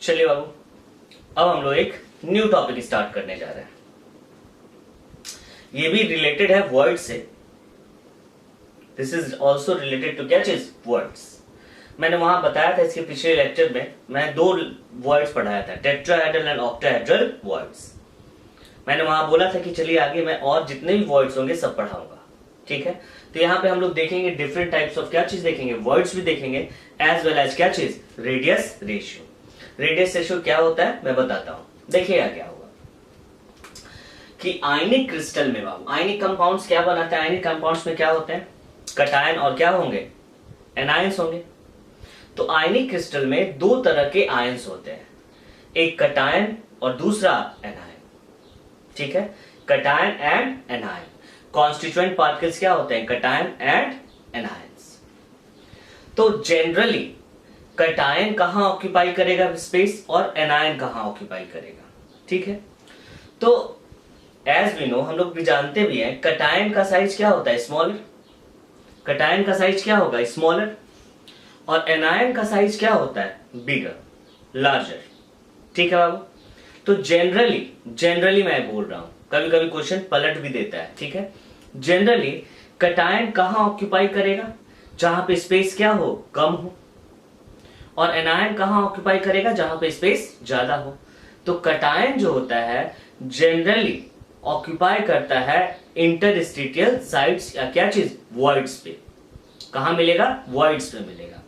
चलिए बाबू, अब हम लोग एक न्यू टॉपिक स्टार्ट करने जा रहे हैं। ये भी रिलेटेड है वर्ड से। This is also related to क्या चीज? वर्ड्स। मैंने वहां बताया था इसके पिछले लेक्चर में, मैं 2 वर्ड्स पढ़ाया था, टेट्राहेड्रल एंड ऑक्टाहेड्रल वर्ड्स। मैंने वहां बोला था कि चलिए आगे मैं और जितने भी वर्ड्स होंगे सब पढ़ाऊंगा, ठीक है। तो यहाँ पे हम लोग देखेंगे डिफरेंट टाइप्स ऑफ क्या चीज देखेंगे, वर्ड्स भी देखेंगे, एज वेल एज क्या चीज? Radius ratio. रेडियस रेशियो क्या होता है मैं बताता हूं। देखिएगा क्या होगा कि आयनिक क्रिस्टल में बाबू, आयनिक कंपाउंड्स क्या बनाते हैं? आयनिक कंपाउंड्स में क्या होते हैं? कटायन और क्या होंगे? एनायंस होंगे। तो आयनिक क्रिस्टल में 2 तरह के आयंस होते हैं, एक कटायन और दूसरा एनायन, ठीक है। Cation and anion. Constituent particles क्या होते हैं? Cation and anions. तो जनरली कटायन कहां ऑक्यूपाई करेगा स्पेस और एनायन कहां ऑक्यूपाई करेगा, ठीक है। तो एज वी नो, हम लोग भी जानते भी हैं, कटायन का साइज क्या होता है? स्मॉलर। कटायन का साइज क्या होगा? स्मॉलर। और एनायन का साइज क्या होता है? बिगर, लार्जर, ठीक है बाबू। तो जनरली मैं बोल रहा हूं, कभी कभी क्वेश्चन पलट भी देता है, ठीक है। जनरली कटायन कहां ऑक्यूपाई करेगा? जहां पे स्पेस क्या हो? कम हो। और एनायन कहां ऑक्यूपाई करेगा? जहां पे स्पेस ज्यादा हो। तो कटायन जो होता है जनरली ऑक्यूपाई करता है इंटरस्टिशियल साइट्स या क्या चीज? वॉइड्स पे। कहां मिलेगा? वॉइड्स पे मिलेगा।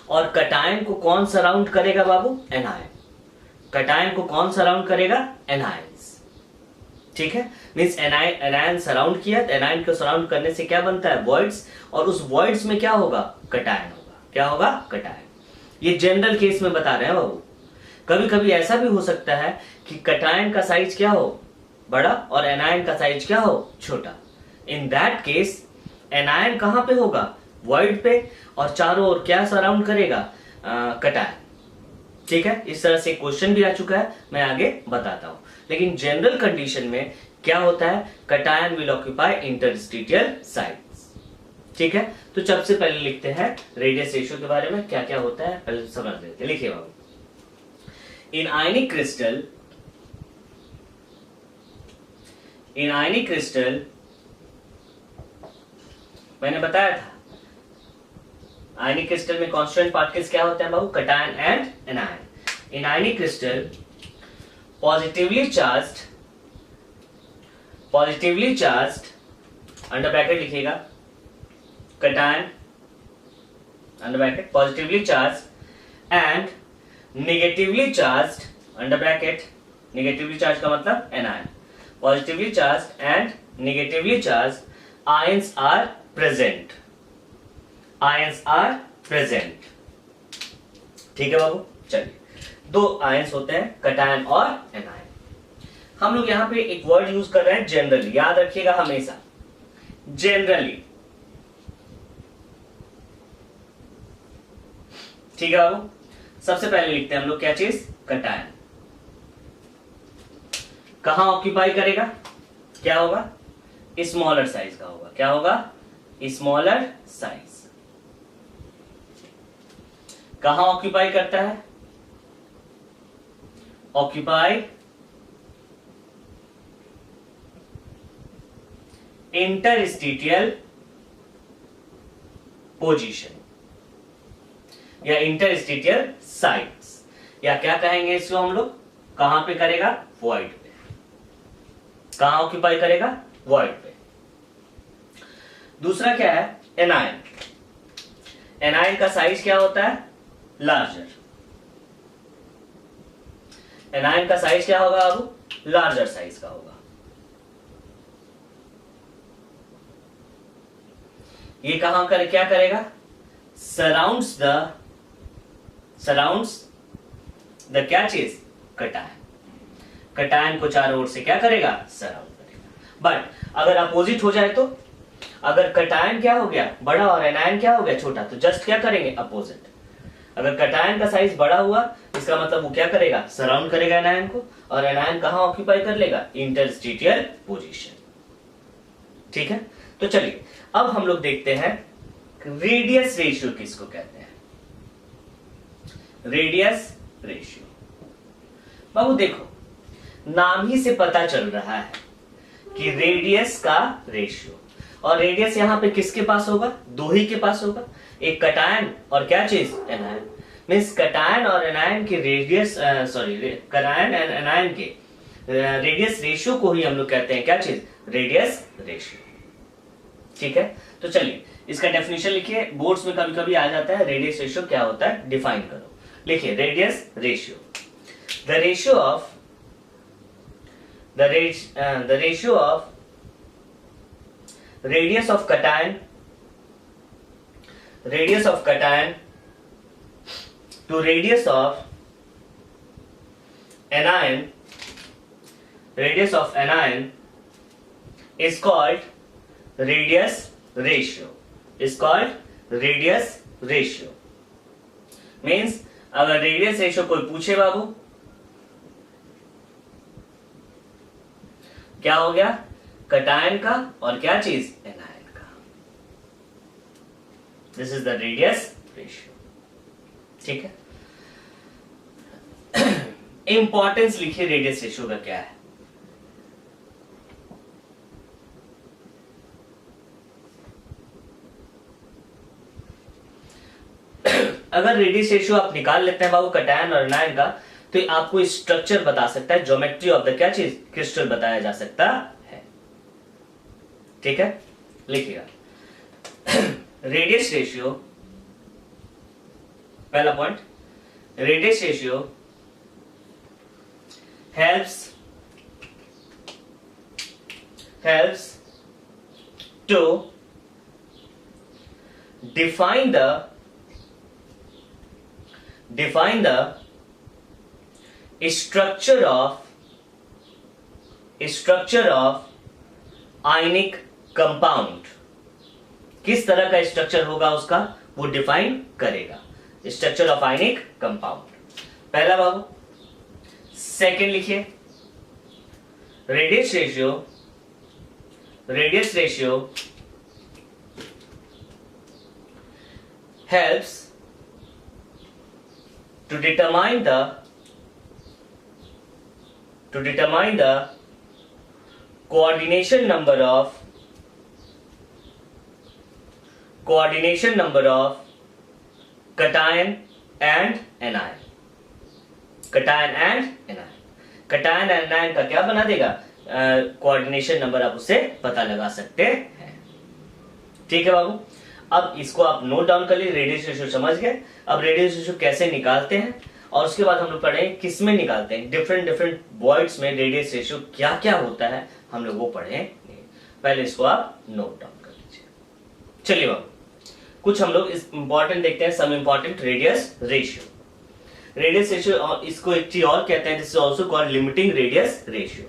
और कटायन को कौन सराउंड करेगा बाबू? एनायन। कटायन को कौन सराउंड करेगा? एनायंस, ठीक है। मींस एनायन सराउंड किया, एनायन को सराउंड करने से क्या बनता है? वॉइड्स। और उस वॉइड्स में क्या होगा? कटायन होगा। क्या होगा? कटायन। ये जनरल केस में बता रहे हैं बाबू। कभी कभी ऐसा भी हो सकता है कि कटायन का साइज क्या हो? बड़ा, और एनायन का साइज क्या हो? छोटा। इन दैट केस एनायन कहां पे होगा? वॉइड पे, और चारों ओर क्या सराउंड करेगा? कटायन, ठीक है। इस तरह से क्वेश्चन भी आ चुका है, मैं आगे बताता हूं। लेकिन जनरल कंडीशन में क्या होता है? Cation will occupy interstitial sites, ठीक है। तो सबसे पहले लिखते हैं रेडियस रेशियो के बारे में, क्या क्या होता है पहले समझ लेते हैं। लिखिए बाबू, इन आयनिक क्रिस्टल मैंने बताया था, आयनिक क्रिस्टल में कांस्टेंट पार्टिकल्स क्या होते हैं बाबू? Cation and anion. In ionic crystal positively charged under bracket लिखिएगा, cation under bracket positively charged and negatively charged under bracket, negatively charge का मतलब anion, positively charged and negatively charged ions are present. Ions are present, ठीक है बाबू। चलिए, 2 ions होते हैं, cation और anion. हम लोग यहां पे एक वर्ड यूज कर रहे हैं जनरली, याद रखिएगा हमेशा, जनरली, ठीक है बाबू। सबसे पहले लिखते हैं हम लोग क्या चीज? कटायन कहां ऑक्यूपाई करेगा? क्या होगा? स्मॉलर साइज का होगा। क्या होगा? Smaller size. कहां ऑक्यूपाई करता है? ऑक्यूपाई इंटरस्टिशियल पोजीशन या इंटरस्टिशियल साइट्स, या क्या कहेंगे इसको हम लोग? कहां पे करेगा? वॉइड पे। कहां ऑक्यूपाई करेगा? वॉइड पे। दूसरा क्या है? एनायन। एनायन का साइज क्या होता है? लार्जर। एनायन का साइज क्या होगा बाबू? लार्जर साइज का होगा। ये कहां कर क्या करेगा? सराउंड्स द क्या चीज? कटायन। कटायन को चारों ओर से क्या करेगा? सराउंड करेगा। बट अगर अपोजिट हो जाए तो, अगर कटायन क्या हो गया? बड़ा और एनायन क्या हो गया? छोटा, तो जस्ट क्या करेंगे? अपोजिट। अगर कटायन का साइज बड़ा हुआ, इसका मतलब वो क्या करेगा? सराउंड करेगा एनायन को, और एनायन कहां ऑक्यूपाई कर लेगा? इंटरस्टिशियल पोजीशन, ठीक है। तो चलिए अब हम लोग देखते हैं रेडियस रेशियो किसको कहते हैं। Radius ratio. बाबू देखो, नाम ही से पता चल रहा है कि रेडियस का रेशियो, और रेडियस यहां पे किसके पास होगा? दो ही के पास होगा, एक कटायन और क्या चीज? एनायन। मीन्स कटायन और एनायन के रेडियस, कटायन एंड एनायन के रेडियस रेशियो को ही हम लोग कहते हैं क्या चीज? Radius ratio. ठीक है, तो चलिए इसका डेफिनेशन लिखिए, बोर्ड्स में कभी कभी आ जाता है रेडियस रेशियो क्या होता है, डिफाइन करो। लिखिए radius ratio, the ratio of radius of cation to radius of anion is called radius ratio. Means अगर रेडियस रेशियो कोई पूछे बाबू, क्या हो गया? कटायन का और क्या चीज? एनायन का। This is the radius ratio. ठीक है, इंपॉर्टेंस लिखिए रेडियस रेशियो का क्या है। अगर रेडियस रेशियो आप निकाल लेते हैं बाबू कटायन और एनायन का, तो आपको स्ट्रक्चर बता सकता है, ज्योमेट्री ऑफ द क्या चीज? क्रिस्टल बताया जा सकता है। ठीक है, लिखिएगा रेडियस रेशियो, पहला point, radius ratio helps to define the structure of ionic compound। किस तरह का स्ट्रक्चर होगा उसका, वो डिफाइन करेगा, स्ट्रक्चर ऑफ आयनिक कंपाउंड। पहला बाबू। सेकेंड लिखिए radius ratio helps to determine the coordination number of cation and anion। Cation and anion का क्या बना देगा? कोऑर्डिनेशन नंबर आप उससे पता लगा सकते हैं। ठीक है बाबू, अब इसको आप नोट डाउन कर लीजिए, रेडियस रेशियो समझ गए। अब रेडियस रेशियो कैसे निकालते हैं, और उसके बाद हम लोग पढ़े किस में निकालते हैं, डिफरेंट वॉइड्स में रेडियस रेशियो क्या क्या होता है, हम लोग वो पढ़े। पहले इसको आप नोट डाउन कर लीजिए। चलिए बाबू, कुछ हम लोग इंपॉर्टेंट देखते हैं, some important radius ratio. Radius ratio, इसको एक चीज और कहते हैं, this is also called limiting radius ratio.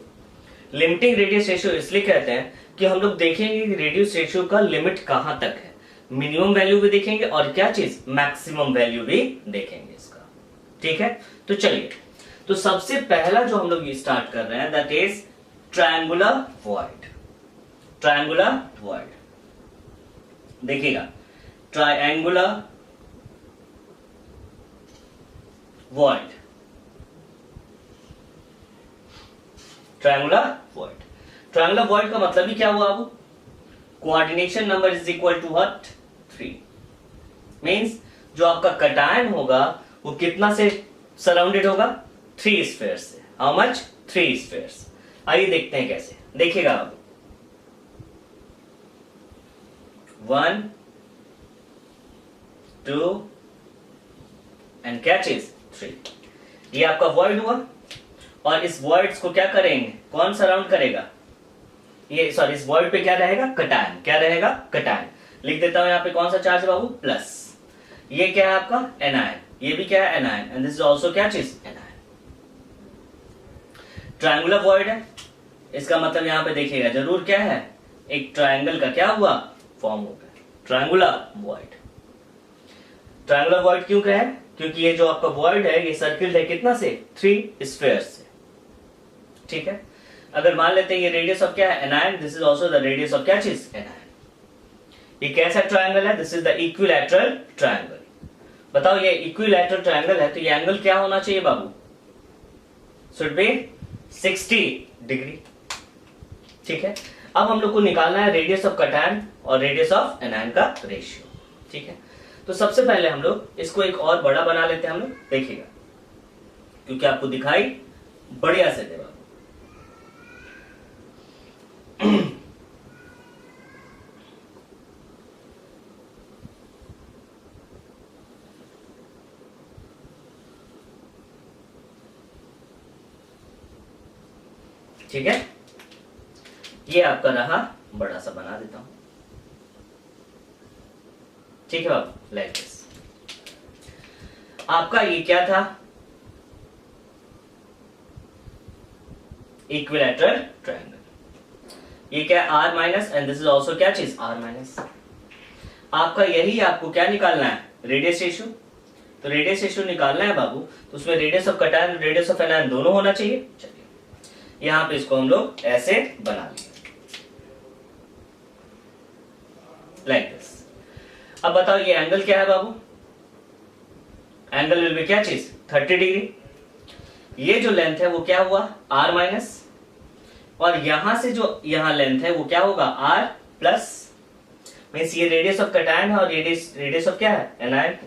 Limiting radius ratio इसलिए कहते हैं कि हम लोग देखेंगे कि रेडियस रेशियो का लिमिट कहां तक है, मिनिमम वैल्यू भी देखेंगे और क्या चीज, मैक्सिमम वैल्यू भी देखेंगे इसका। ठीक है, तो चलिए, तो सबसे पहला जो हम लोग स्टार्ट कर रहे हैं दैट इज ट्रायंगुलर वॉइड। देखिएगा, ट्रायंगुलर वॉइड का मतलब ही क्या हुआ अब? Coordination number is equal to what? 3। Means जो आपका कटायन होगा वो कितना से सराउंडेड होगा? 3 स्फीयर से। How much? 3 स्फीयर्स। आइए देखते हैं कैसे। देखिएगा अब 1 2 एंड क्या चीज? 3। ये आपका वर्ड हुआ, और इस वर्ड्स को क्या करेंगे, कौन सराउंड करेगा? ये सॉरी, इस वर्ड पे क्या रहेगा? कटायन। क्या रहेगा? कटायन। लिख देता हूं यहाँ पे कौन सा चार्ज है बाबू? प्लस। ये क्या है आपका? एनायन। ये भी क्या है? Anion. And this is also क्या चीज? एनायन। ट्रायंगुलर वॉइड है, इसका मतलब यहाँ पे देखिएगा जरूर क्या है, एक ट्रायंगल का क्या हुआ? फॉर्म हो गया, ट्रायंगुलर वॉइड। ट्रायंगुलर वॉइड क्यों कहे? क्योंकि ये जो आपका वॉइड है ये सर्किल है कितना से? 3 स्फीयर से। ठीक है, अगर मान लेते हैं ये रेडियस ऑफ क्या है? Anion. This is also the radius of क्या चीज? एनायन। ये कैसा ट्रायंगल है? This is the equilateral triangle. बताओ ये इक्विलैटरल ट्रायंगल है तो ये एंगल क्या होना चाहिए बाबू? Should be 60 degree. ठीक है, अब हम लोग को निकालना है रेडियस ऑफ कटैन और रेडियस ऑफ एनायन का रेशियो। ठीक है, तो सबसे पहले हम लोग इसको एक और बड़ा बना लेते हैं। हम लोग देखिएगा, क्योंकि आपको दिखाई बढ़िया से देगा। ठीक है, ये आपका रहा, बड़ा सा बना देता हूं। ठीक है बाबू, लाइक दिस। आपका ये क्या था? Equilateral triangle. ये क्या? R minus, and this is also क्या चीज? R minus. आपका यही आपको क्या निकालना है? Radius ratio. तो रेडियस रेशियो निकालना है बाबू, तो उसमें radius of cation radius of anion दोनों होना चाहिए। चलिए यहां पे इसको हम लोग ऐसे बना लेंगे, लाइक दिस। अब बताओ ये एंगल क्या है बाबू? एंगल विल बी क्या चीज? 30 डिग्री। ये जो लेंथ है वो क्या हुआ? आर माइनस, और यहां से जो यहां लेंथ है वो क्या होगा? R plus. मीन्स ये रेडियस ऑफ कटैन है और रेडियस ऑफ क्या है? एनायन।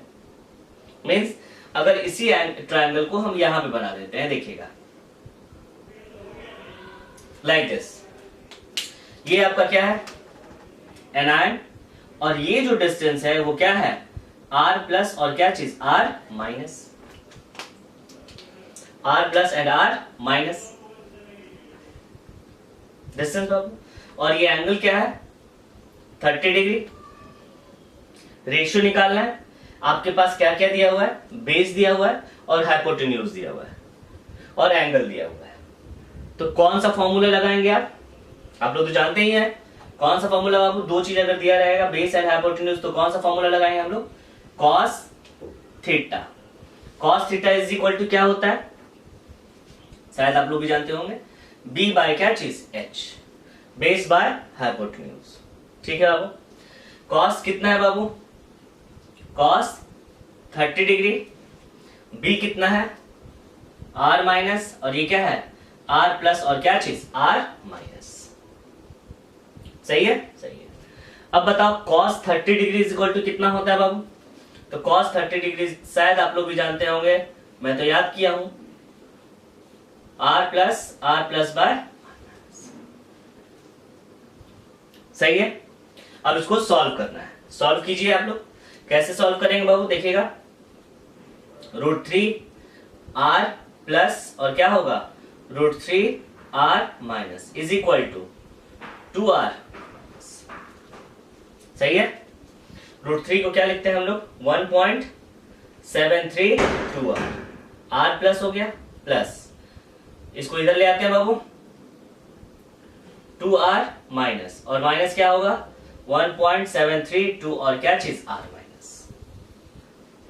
मीन्स अगर इसी ट्रायंगल को हम यहां पे बना देते हैं, देखिएगा लाइक दिस। ये आपका क्या है? एनायन, और ये जो डिस्टेंस है वो क्या है? आर प्लस और क्या चीज? R minus. R plus and R minus distance बाबू। और ये एंगल क्या है? 30 डिग्री। रेशियो निकालना है। आपके पास क्या क्या दिया हुआ है? बेस दिया हुआ है और हाइपोटेन्यूज दिया हुआ है और एंगल दिया हुआ है। तो कौन सा फॉर्मूला लगाएंगे आप लोग तो जानते ही हैं। कौन सा फॉर्मूला बाबू? दो चीज अगर दिया रहेगा, बेस एंड हाइपोटेन्यूज, तो कौन सा फॉर्मूला लगाएंगे हम लोग? Cos theta. Cos theta is equal to क्या होता है? शायद आप लोग भी जानते होंगे, बी बाय क्या चीज? H, base by hypotenuse. ठीक है बाबू। कॉस कितना है बाबू? Cos 30 degree. बी कितना है? आर माइनस, और ये क्या है? आर प्लस और क्या चीज? R minus. सही है? सही है। अब बताओ cos 30 degree is equal to कितना होता है बाबू? तो cos 30 डिग्री शायद आप लोग भी जानते होंगे, मैं तो याद किया हूं, आर प्लस बाय। सही है। अब इसको सॉल्व करना है। सॉल्व कीजिए आप लोग। कैसे सॉल्व करेंगे बाबू? देखिएगा, √3 आर प्लस और क्या होगा? √3 R minus is equal to 2r। सही है। √3 को क्या लिखते हैं हम लोग? 1.732r। आर प्लस हो गया, प्लस इसको इधर ले आते हैं बाबू, 2r माइनस, और माइनस क्या होगा? 1.732 और क्या चीज? r minus.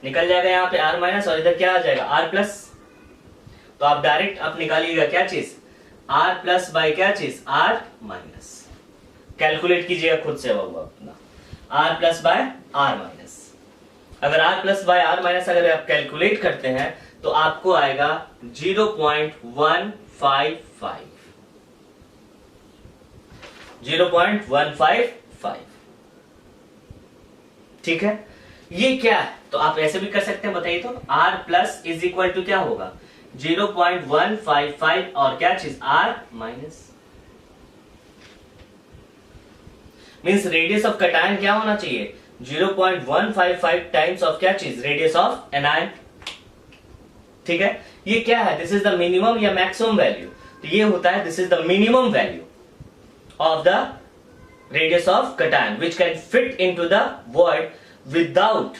निकल जाएगा यहाँ पे r माइनस, और इधर क्या आ जाएगा? r plus. तो आप डायरेक्ट आप निकालिएगा क्या चीज? r प्लस बाय क्या चीज? r minus. कैलकुलेट कीजिएगा खुद से बाबू अपना, r plus by r minus. अगर r plus by r minus अगर आप कैलकुलेट करते हैं तो आपको आएगा 0.155। 0.155। ठीक है। ये क्या है? तो आप ऐसे भी कर सकते हैं, बताइए तो। r plus is equal to क्या होगा? 0.155 और क्या चीज? r minus. Means radius of cation क्या होना चाहिए? 0.155 टाइम्स ऑफ क्या चीज? Radius of anion. ठीक है। ये क्या है? दिस इज द मिनिमम या मैक्सिमम वैल्यू। तो ये होता है, this is the minimum value of the radius of cation which can fit into the void without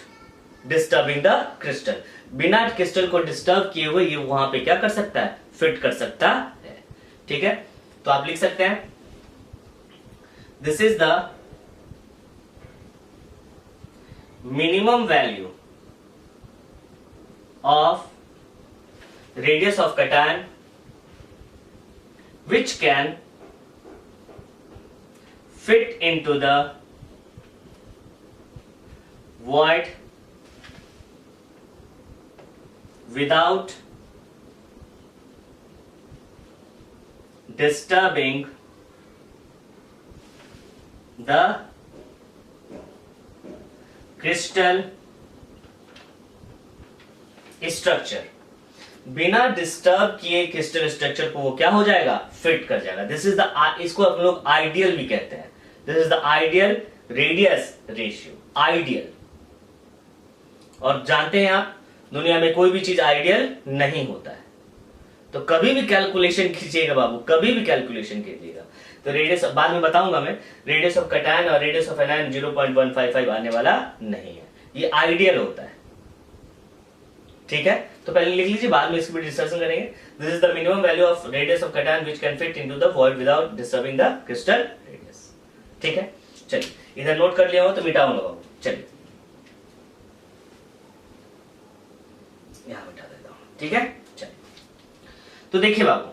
disturbing the crystal. बिना क्रिस्टल को डिस्टर्ब किए हुए ये वहां पे क्या कर सकता है? फिट कर सकता है। ठीक है। तो आप लिख सकते हैं, this is the minimum value of radius of cation which can fit into the void without disturbing the crystal structure, बिना डिस्टर्ब किए क्रिस्टल स्ट्रक्चर को वो क्या हो जाएगा, फिट कर जाएगा। दिस इज द, इसको हम लोग आइडियल भी कहते हैं। This is the ideal radius ratio, ideal. और जानते हैं आप, दुनिया में कोई भी चीज आइडियल नहीं होता है। तो कभी भी कैलकुलेशन कीजिएगा बाबू, कभी भी कैलकुलेशन कीजिएगा तो रेडियस, बाद में बताऊंगा मैं, रेडियस ऑफ कैटायन और रेडियस ऑफ एनायन 0.155 आने वाला नहीं है, ये आइडियल होता है। ठीक है, तो पहले लिख लीजिए, बाद में इसकी भी डिस्कशन करेंगे। This is the minimum value of radius of cation which can fit into the void without disturbing the crystal radius. ठीक है, चलिए इधर नोट कर लिया हो तो मिटाऊंगा बाबू। चलिए यहां मिटा देता हूं। ठीक है, चलिए तो देखिए बाबू,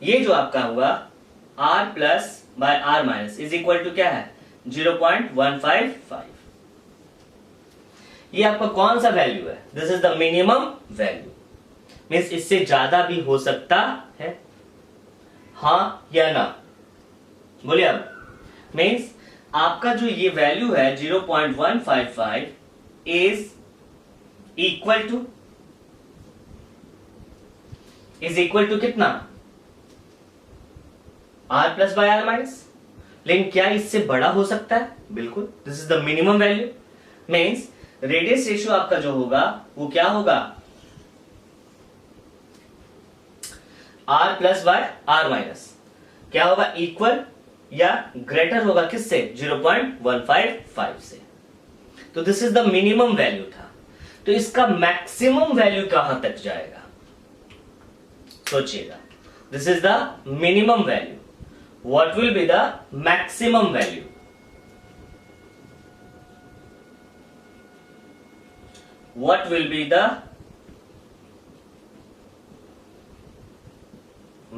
ये जो आपका हुआ r plus by r minus is equal to क्या है, 0.155। ये आपका कौन सा वैल्यू है, this is the minimum value, means इससे ज्यादा भी हो सकता है, हाँ या ना, बोलिए आप। मीन्स आपका जो ये वैल्यू है 0.155 इज इक्वल टू कितना, r plus by r minus. लेकिन क्या इससे बड़ा हो सकता है, बिल्कुल, this is the minimum value. Means radius ratio आपका जो होगा वो क्या होगा, r plus by r minus क्या होगा, इक्वल या ग्रेटर होगा किससे, 0.155 से। तो this is the minimum value था। तो इसका मैक्सिमम वैल्यू कहां तक जाएगा, सोचिएगा। This is the minimum value, what will be the maximum value, what will be the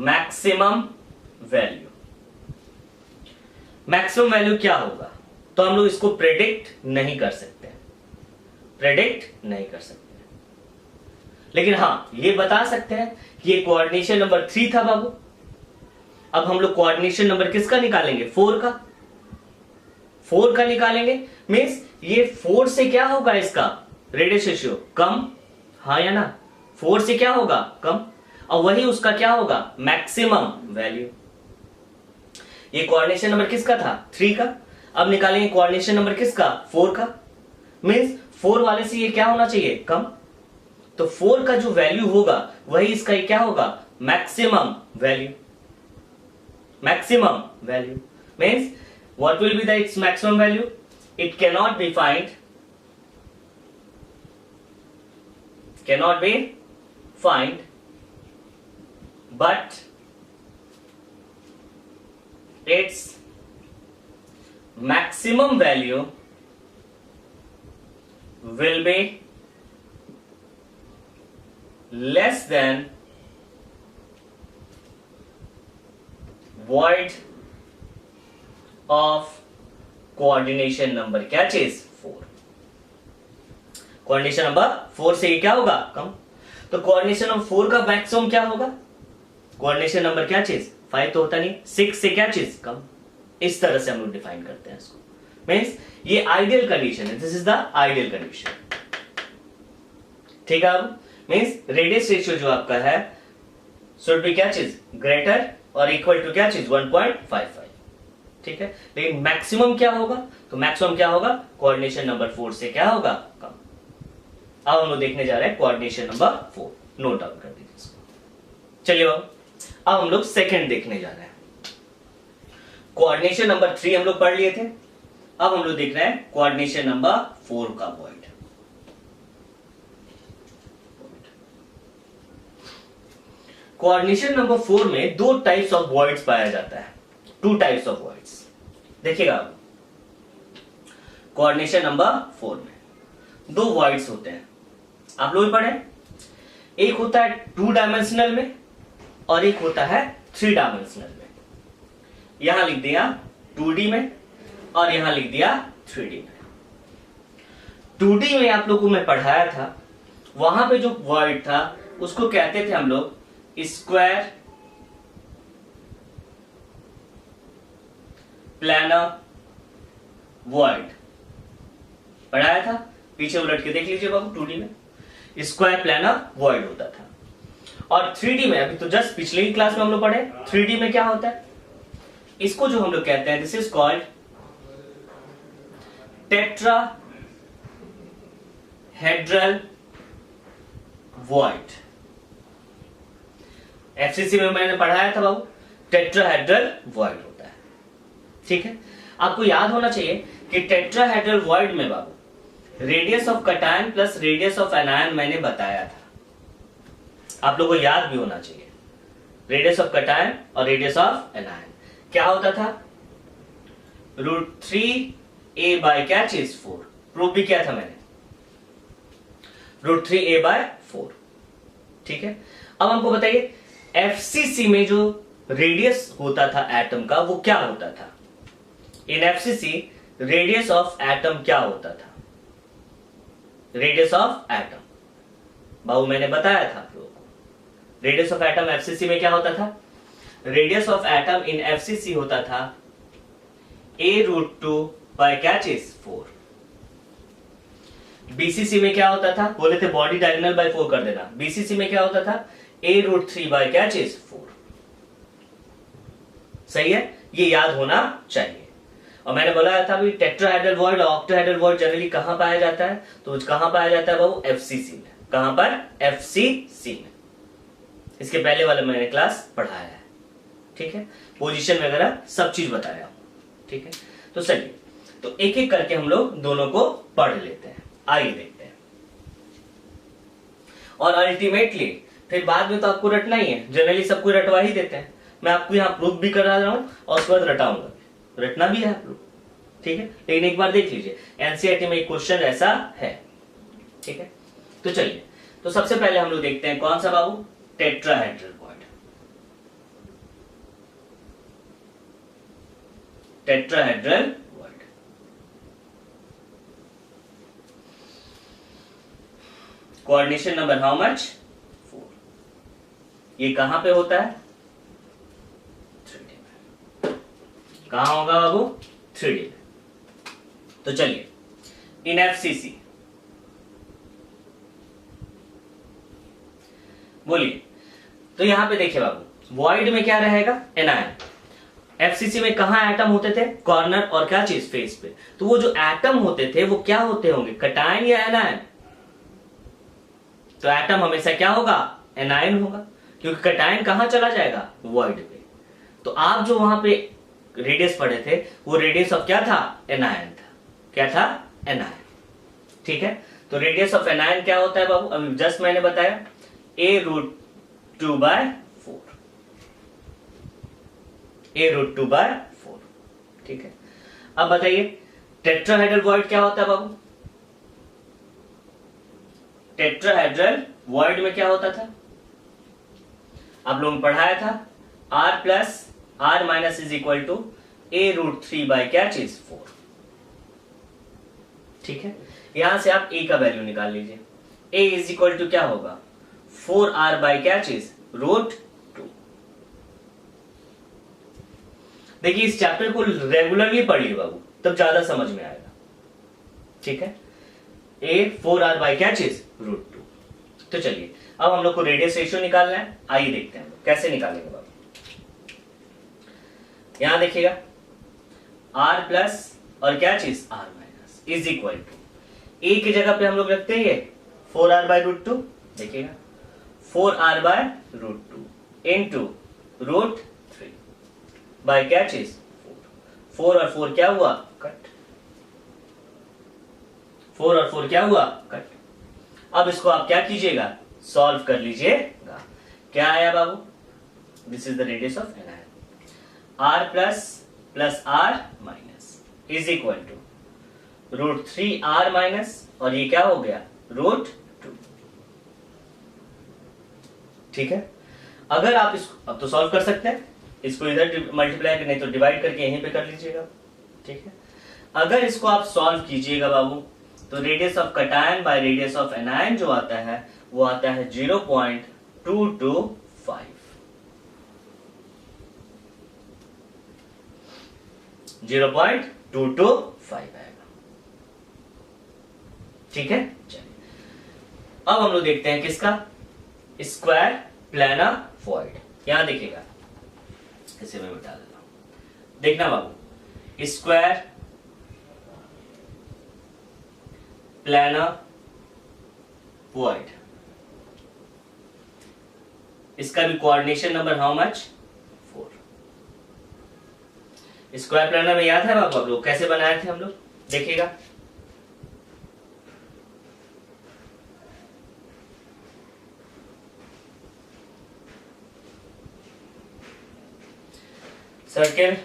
maximum value, maximum value क्या होगा, तो हम लोग इसको प्रेडिक्ट नहीं कर सकते, प्रेडिक्ट नहीं कर सकते, लेकिन हां ये बता सकते हैं कि ये कोऑर्डिनेशन नंबर 3 था बाबू। अब हम लोग कोऑर्डिनेशन नंबर किसका निकालेंगे, 4 का, 4 का निकालेंगे। मीन्स ये 4 से क्या होगा, इसका रेडियस रेशियो कम, हाँ या ना, 4 से क्या होगा, कम, और वही उसका क्या होगा, मैक्सिमम वैल्यू। ये कोऑर्डिनेशन नंबर किसका था, 3 का। अब निकालेंगे कोऑर्डिनेशन नंबर किसका, 4 का। मींस 4 वाले से ये क्या होना चाहिए, कम। तो 4 का जो वैल्यू होगा वही इसका ये क्या होगा, maximum value, maximum value. Means what will be the its maximum value, it cannot be find, cannot be find, but its maximum value will be less than void of coordination number, क्या चीज, 4। Coordination number 4 से ये क्या होगा, कम। तो coordination number 4 का maximum क्या होगा, कोऑर्डिनेशन नंबर क्या चीज, 5 तो होता नहीं, 6 से क्या चीज, कम। इस तरह से हम लोग डिफाइन करते हैं इसको। मींस ये आइडियल कंडीशन है, this is the ideal condition. ठीक है, अब मींस रेडियस रेशियो जो आपका है शुड बी क्या चीज, ग्रेटर और इक्वल टू क्या चीज, 1.55। ठीक है, लेकिन मैक्सिमम क्या होगा, तो मैक्सिमम क्या होगा, कोऑर्डिनेशन नंबर 4 से क्या होगा, कम। अब हम लोग देखने जा रहे हैं कोऑर्डिनेशन नंबर 4, नोट डाउन कर दीजिए इसको। चलिए अब हम लोग सेकंड देखने जा रहे हैं। कोऑर्डिनेशन नंबर 3 हम लोग पढ़ लिए थे, अब हम लोग देख रहे हैं कोऑर्डिनेशन नंबर 4 का वॉइड। कोऑर्डिनेशन नंबर 4 में 2 टाइप्स ऑफ वॉइड्स पाया जाता है, 2 टाइप्स ऑफ वॉइड्स। देखिएगा, कोऑर्डिनेशन नंबर 4 में 2 वॉइड्स होते हैं, आप लोग पढ़े। एक होता है 2 डायमेंशनल में और एक होता है 3 डायमेंशनल में। यहां लिख दिया 2D में और यहां लिख दिया 3D में। 2D में आप लोगों को मैं पढ़ाया था वहां पे जो वॉइड था उसको कहते थे हम लोग स्क्वायर प्लानर वॉइड। पढ़ाया था, पीछे उलट के देख लीजिए बाबू 2D में स्क्वायर प्लानर वॉइड होता था। और 3D में अभी तो जस्ट पिछले ही क्लास में हम लोग पढ़े 3D में क्या होता है, इसको जो हम लोग कहते हैं this is called tetrahedral void. FCC में मैंने पढ़ाया था बाबू टेट्राहेड्रल वॉइड होता है। ठीक है, आपको याद होना चाहिए कि टेट्राहेड्रल वॉइड में बाबू radius of cation plus radius of anion मैंने बताया था, आप लोगों को याद भी होना चाहिए। रेडियस ऑफ कटायन और रेडियस ऑफ एनायन क्या होता था, √3a बाय क्या चीज 4। प्रूफ भी किया था मैंने, √3a बाय 4। ठीक है, अब हमको बताइए एफसीसी में जो रेडियस होता था एटम का वो क्या होता था। इन एफसीसी रेडियस ऑफ एटम क्या होता था, रेडियस ऑफ एटम बाबू मैंने बताया था आप लोगों को। रेडियस ऑफ एटम एफसीसी में क्या होता था, radius of atom in FCC होता था a√2 बाय क्या चीज 4। बीसीसी में क्या होता था, बोले थे बॉडी डायगोनल बाय 4 कर देना, बीसीसी में क्या होता था a√3 बाय क्या चीज 4। सही है, ये याद होना चाहिए। और मैंने बोला था भी टेट्राहेड्रल वॉइड और ऑक्टाहेड्रल वॉइड जनरली कहां पाया जाता है, तो कहां पाया जाता है बाबू एफसीसी में। कहां पर, एफसीसी में। इसके पहले वाले मैंने क्लास पढ़ाया है। ठीक है, पोजीशन वगैरह सब चीज बताया हूं। ठीक है, तो चलिए तो एक एक करके हम लोग दोनों को पढ़ लेते हैं, आइए देखते हैं। और अल्टीमेटली फिर बाद में तो आपको रटना ही है, जनरली सबको रटवा ही देते हैं। मैं आपको यहाँ प्रूफ भी करा रहा हूं और उसके बाद रटाऊंगा, रटना भी है आप लोग। ठीक है, लेकिन एक बार देख लीजिए एनसीईआरटी में एक क्वेश्चन ऐसा है। ठीक है, तो चलिए तो सबसे पहले हम लोग देखते हैं कौन सा बाबू, tetrahedral void. Tetrahedral void coordination number how much 4। ये कहां पे होता है, 3D में। कहां होगा बाबू, 3D में। तो चलिए इन एफसीसी बोलिए, तो यहां पे देखिए बाबू वॉइड में क्या रहेगा, एनायन। एफसीसी में कहां एटम होते थे, कॉर्नर और क्या चीज फेस पे। तो वो जो एटम होते थे वो क्या होते होंगे, कटायन या एनायन। तो एटम हमेशा क्या होगा, एनायन होगा, क्योंकि कटायन कहां चला जाएगा, वॉइड पे। तो आप जो वहां पे रेडियस पढ़े थे वो रेडियस ऑफ क्या था, एनायन था। क्या था, एनायन। ठीक है, तो रेडियस ऑफ एनायन क्या होता है बाबू, अभी जस्ट मैंने बताया a√2 बाय 4। a√2 bye 4। ठीक है, अब बताइए टेट्राहेड्रल वॉइड क्या होता है बाबू। टेट्राहेड्रल वॉइड में क्या होता था, आप लोगों ने पढ़ाया था r plus r minus is equal to a√3 by क्या चीज 4। ठीक है, यहां से आप a का वैल्यू निकाल लीजिए। a इज इक्वल टू क्या होगा, 4r बाय क्या चीज √2। देखिए इस चैप्टर को रेगुलरली पढ़िए बाबू, तब ज्यादा समझ में आएगा। ठीक है, a 4r बाय क्या चीज √2। तो चलिए अब हम लोग को रेडियस रेशियो निकालना है, आइए देखते हैं कैसे निकालेंगे बाबू। यहां देखिएगा r प्लस और क्या चीज r minus is equal to a की जगह पे हम लोग रखते हैं 4r बाय √2। देखिएगा 4r बाय √2 इंटू √3 बाय क्या चीज 4 और 4 क्या हुआ, कट। 4 और 4 क्या हुआ, कट। अब इसको आप क्या कीजिएगा, सॉल्व कर लीजिएगा। क्या आया बाबू, this is the radius of anion. r plus r minus is equal to √3r minus और ये क्या हो गया, √2। ठीक है, अगर आप इसको अब तो सॉल्व कर सकते हैं, इसको इधर मल्टीप्लाई नहीं तो डिवाइड करके यहीं पे कर लीजिएगा। ठीक है, अगर इसको आप सॉल्व कीजिएगा बाबू तो radius of cation bye radius of anion जो आता है वो आता है 0.225। 0.225 आएगा। ठीक है, चलिए अब हम लोग देखते हैं किसका, स्क्वायर प्लानर वॉइड। यहां देखिएगा, इसे मैं बता देता हूं, देखना बाबू, स्क्वायर प्लानर वॉइड, इसका भी coordination number how much, 4। Square planar में याद है बाबू आप लोग कैसे बनाए थे हम लोग, देखिएगा। Circle,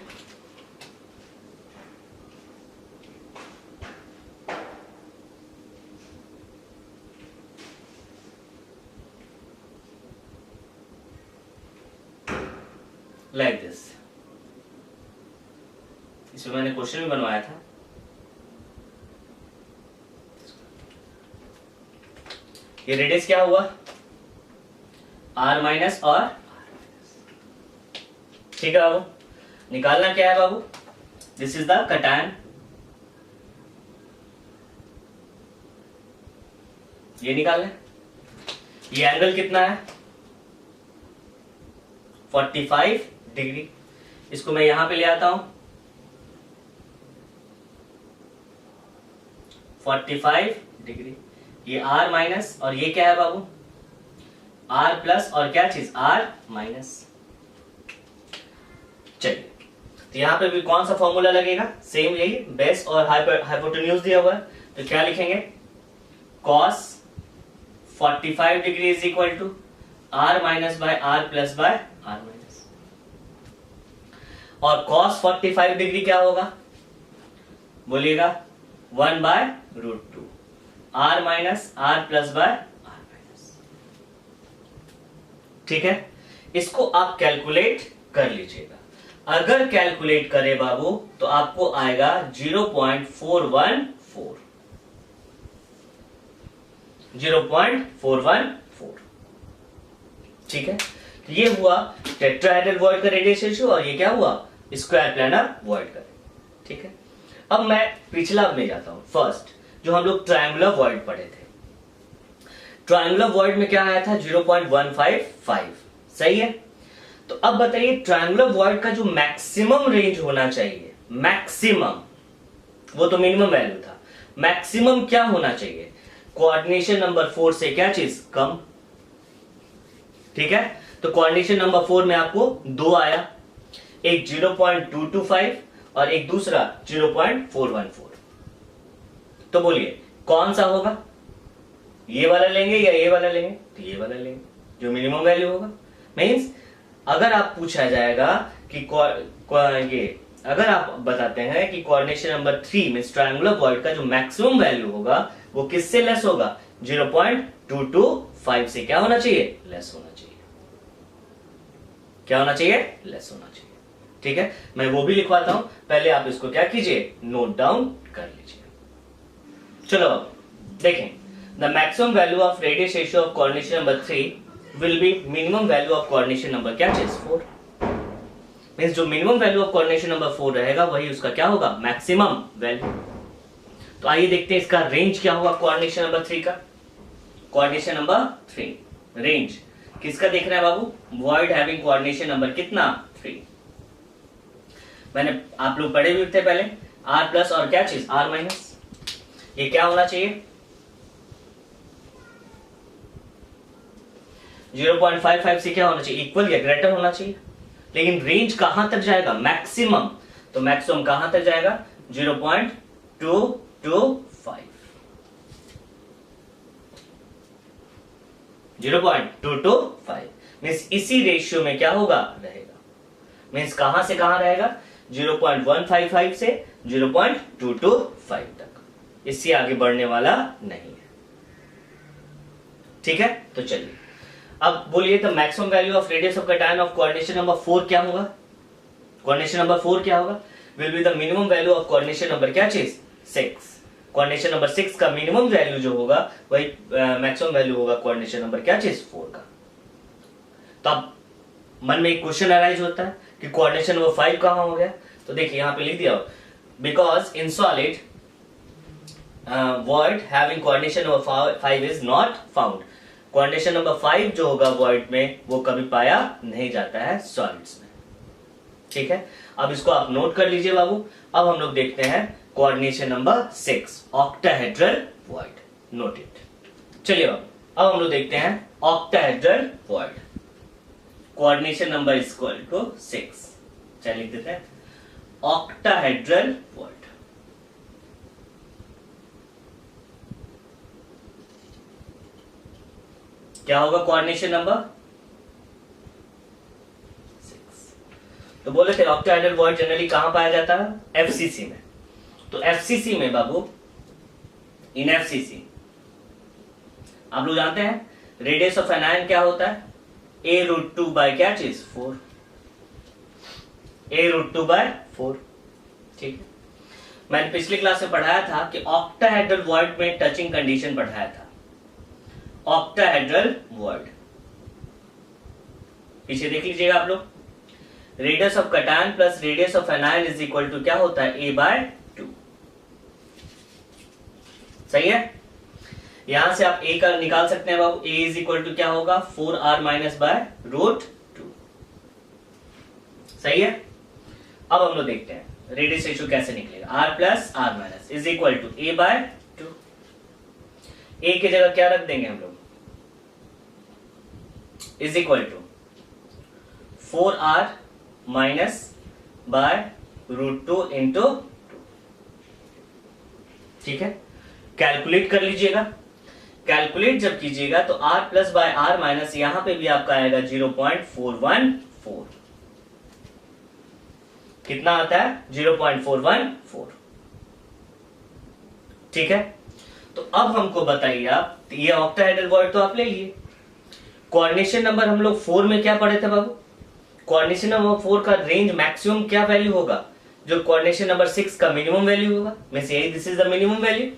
like this. इसमें मैंने क्वेश्चन भी बनवाया था। ये रेडियस क्या हुआ, r माइनस और ठीक है बाबू। निकालना क्या है बाबू, दिस इज द कटायन, ये निकालना है। ये एंगल कितना है, 45 डिग्री। इसको मैं यहां पे ले आता हूं, 45 डिग्री। ये r माइनस और ये क्या है बाबू, r प्लस और क्या चीज, r माइनस। चलिए, तो यहां पे भी कौन सा फॉर्मूला लगेगा, सेम यही, बेस और हाइपोटेन्यूज दिया हुआ है। तो क्या लिखेंगे, cos 45 degree is equal to r minus by r plus by r minus. और cos 45 डिग्री क्या होगा, बोलिएगा 1 by root 2, r minus r plus by r minus. ठीक है, इसको आप कैलकुलेट कर लीजिएगा। अगर कैलकुलेट करें बाबू तो आपको आएगा 0.414, 0.414। ठीक है, ये हुआ टेट्राहेड्रल वॉइड का रेडियस रेशियो और ये क्या हुआ, स्क्वायर प्लानर वॉइड का। ठीक है, अब मैं पिछला में जाता हूं, फर्स्ट जो हम लोग ट्रायंगुलर वॉइड पढ़े थे। ट्रायंगुलर वॉइड में क्या आया था, 0.155, सही है। तो अब बताइए ट्रायंगुलर वॉइड का जो मैक्सिमम रेंज होना चाहिए, मैक्सिमम, वो तो मिनिमम वैल्यू था, मैक्सिमम क्या होना चाहिए, कोऑर्डिनेशन नंबर 4 से क्या चीज कम। ठीक है, तो कोऑर्डिनेशन नंबर 4 में आपको दो आया, एक 0.225 और एक दूसरा 0.414। तो बोलिए कौन सा होगा, ये वाला लेंगे या ये वाला लेंगे, तो ये वाला लेंगे जो मिनिमम वैल्यू होगा। मींस अगर आप पूछा जाएगा कि ये अगर आप बताते हैं कि कोऑर्डिनेशन नंबर 3 में ट्रायंगुलर वॉइड का जो मैक्सिमम वैल्यू होगा वो किससे लेस होगा, 0.225 से क्या होना चाहिए, लेस होना चाहिए। क्या होना चाहिए, लेस होना चाहिए। ठीक है, मैं वो भी लिखवाता हूं, पहले आप इसको क्या कीजिए, नोट डाउन कर लीजिए। चलो अब देखें, the maximum value of radius ratio of coordination number 3 will be minimum value of coordination number क्या चीज, 4। मींस जो minimum value of coordination number 4 रहेगा वही उसका क्या होगा, मैक्सिमम वैल्यू। तो आइए देखते हैं इसका रेंज क्या होगा कोऑर्डिनेशन नंबर 3 का। कोऑर्डिनेशन नंबर 3 रेंज किसका देखना है बाबू, वॉइड हैविंग कोऑर्डिनेशन नंबर कितना, 3। मैंने आप लोग पढ़े भी थे पहले, r प्लस और क्या चीज, r माइनस। ये क्या होना चाहिए, 0.55 से क्या होना चाहिए, इक्वल या ग्रेटर होना चाहिए। लेकिन रेंज कहां तक जाएगा, मैक्सिमम, तो मैक्सिमम कहां तक जाएगा, 0.225। 0.225 मीन्स इसी रेशियो में क्या होगा, रहेगा। मीन्स कहां से कहां रहेगा, 0.155 से 0.225 तक, इससे आगे बढ़ने वाला नहीं है। ठीक है, तो चलिए अब बोलिए the maximum value of radius of cation of coordination number 4 क्या होगा, कोऑर्डिनेशन नंबर 4 क्या होगा, will be the minimum value of coordination number क्या चीज, 6। कोऑर्डिनेशन नंबर 6 का मिनिमम वैल्यू जो होगा वही मैक्सिमम वैल्यू होगा कोऑर्डिनेशन नंबर क्या चीज 4 का। तो अब मन में एक क्वेश्चन अराइज होता है कि कोऑर्डिनेशन नंबर 5 कहां हो गया। तो देखिए यहां पे लिख दिया, because in solid void having coordination number 5 is not found। Coordination number 5 जो होगा void में वो कभी पाया नहीं जाता है सॉलिड्स में। ठीक है, अब इसको आप नोट कर लीजिए बाबू। अब हम लोग देखते हैं coordination number 6 octahedral void, note it. चलिए बाबू अब हम लोग देखते हैं octahedral void। Coordination number equal to 6, चलिए लिख देते हैं ऑक्टाहेड्रल void। क्या होगा कोऑर्डिनेशन नंबर 6। तो बोले थे ऑक्टाहेड्रल वॉइड जनरली कहां पाया जाता है, एफसीसी में। तो एफसीसी में बाबू, इन एफसीसी आप लोग जानते हैं रेडियस ऑफ एन आयन क्या होता है, a√2 बाय क्या चीज 4, a√2 बाय 4। ठीक है, मैंने पिछली क्लास में पढ़ाया था कि ऑक्टाहेड्रल वॉइड में टचिंग कंडीशन पढ़ाया था। ऑक्टाहेड्रल वॉइड पीछे देख लीजिएगा आप लोग, radius of cation plus radius of anion is equal to क्या होता है a/2। सही है, यहां से आप a का निकाल सकते हैं बाबू, a इज इक्वल टू क्या होगा 4r माइनस बाय √2। सही है, अब हम लोग देखते हैं रेडियस रेशियो कैसे निकलेगा, r plus r minus is equal to a/2। a की जगह क्या रख देंगे हम लोग, is equal to 4r minus by √2 into 2। ठीक है, कैलकुलेट कर लीजिएगा। कैलकुलेट जब कीजिएगा तो r plus by r minus यहां पे भी आपका आएगा 0.414। कितना आता है 0.414। ठीक है, तो अब हमको बताइए आप, ये ऑक्टाहेड्रल वॉइड तो आप ले लिए, कोऑर्डिनेशन नंबर हम लोग 4 में क्या पढ़े थे बाबू, कोऑर्डिनेशन नंबर 4 का रेंज मैक्सिमम क्या वैल्यू होगा, जो कोऑर्डिनेशन नंबर 6 का मिनिमम वैल्यू होगा। मैं से this is the minimum value.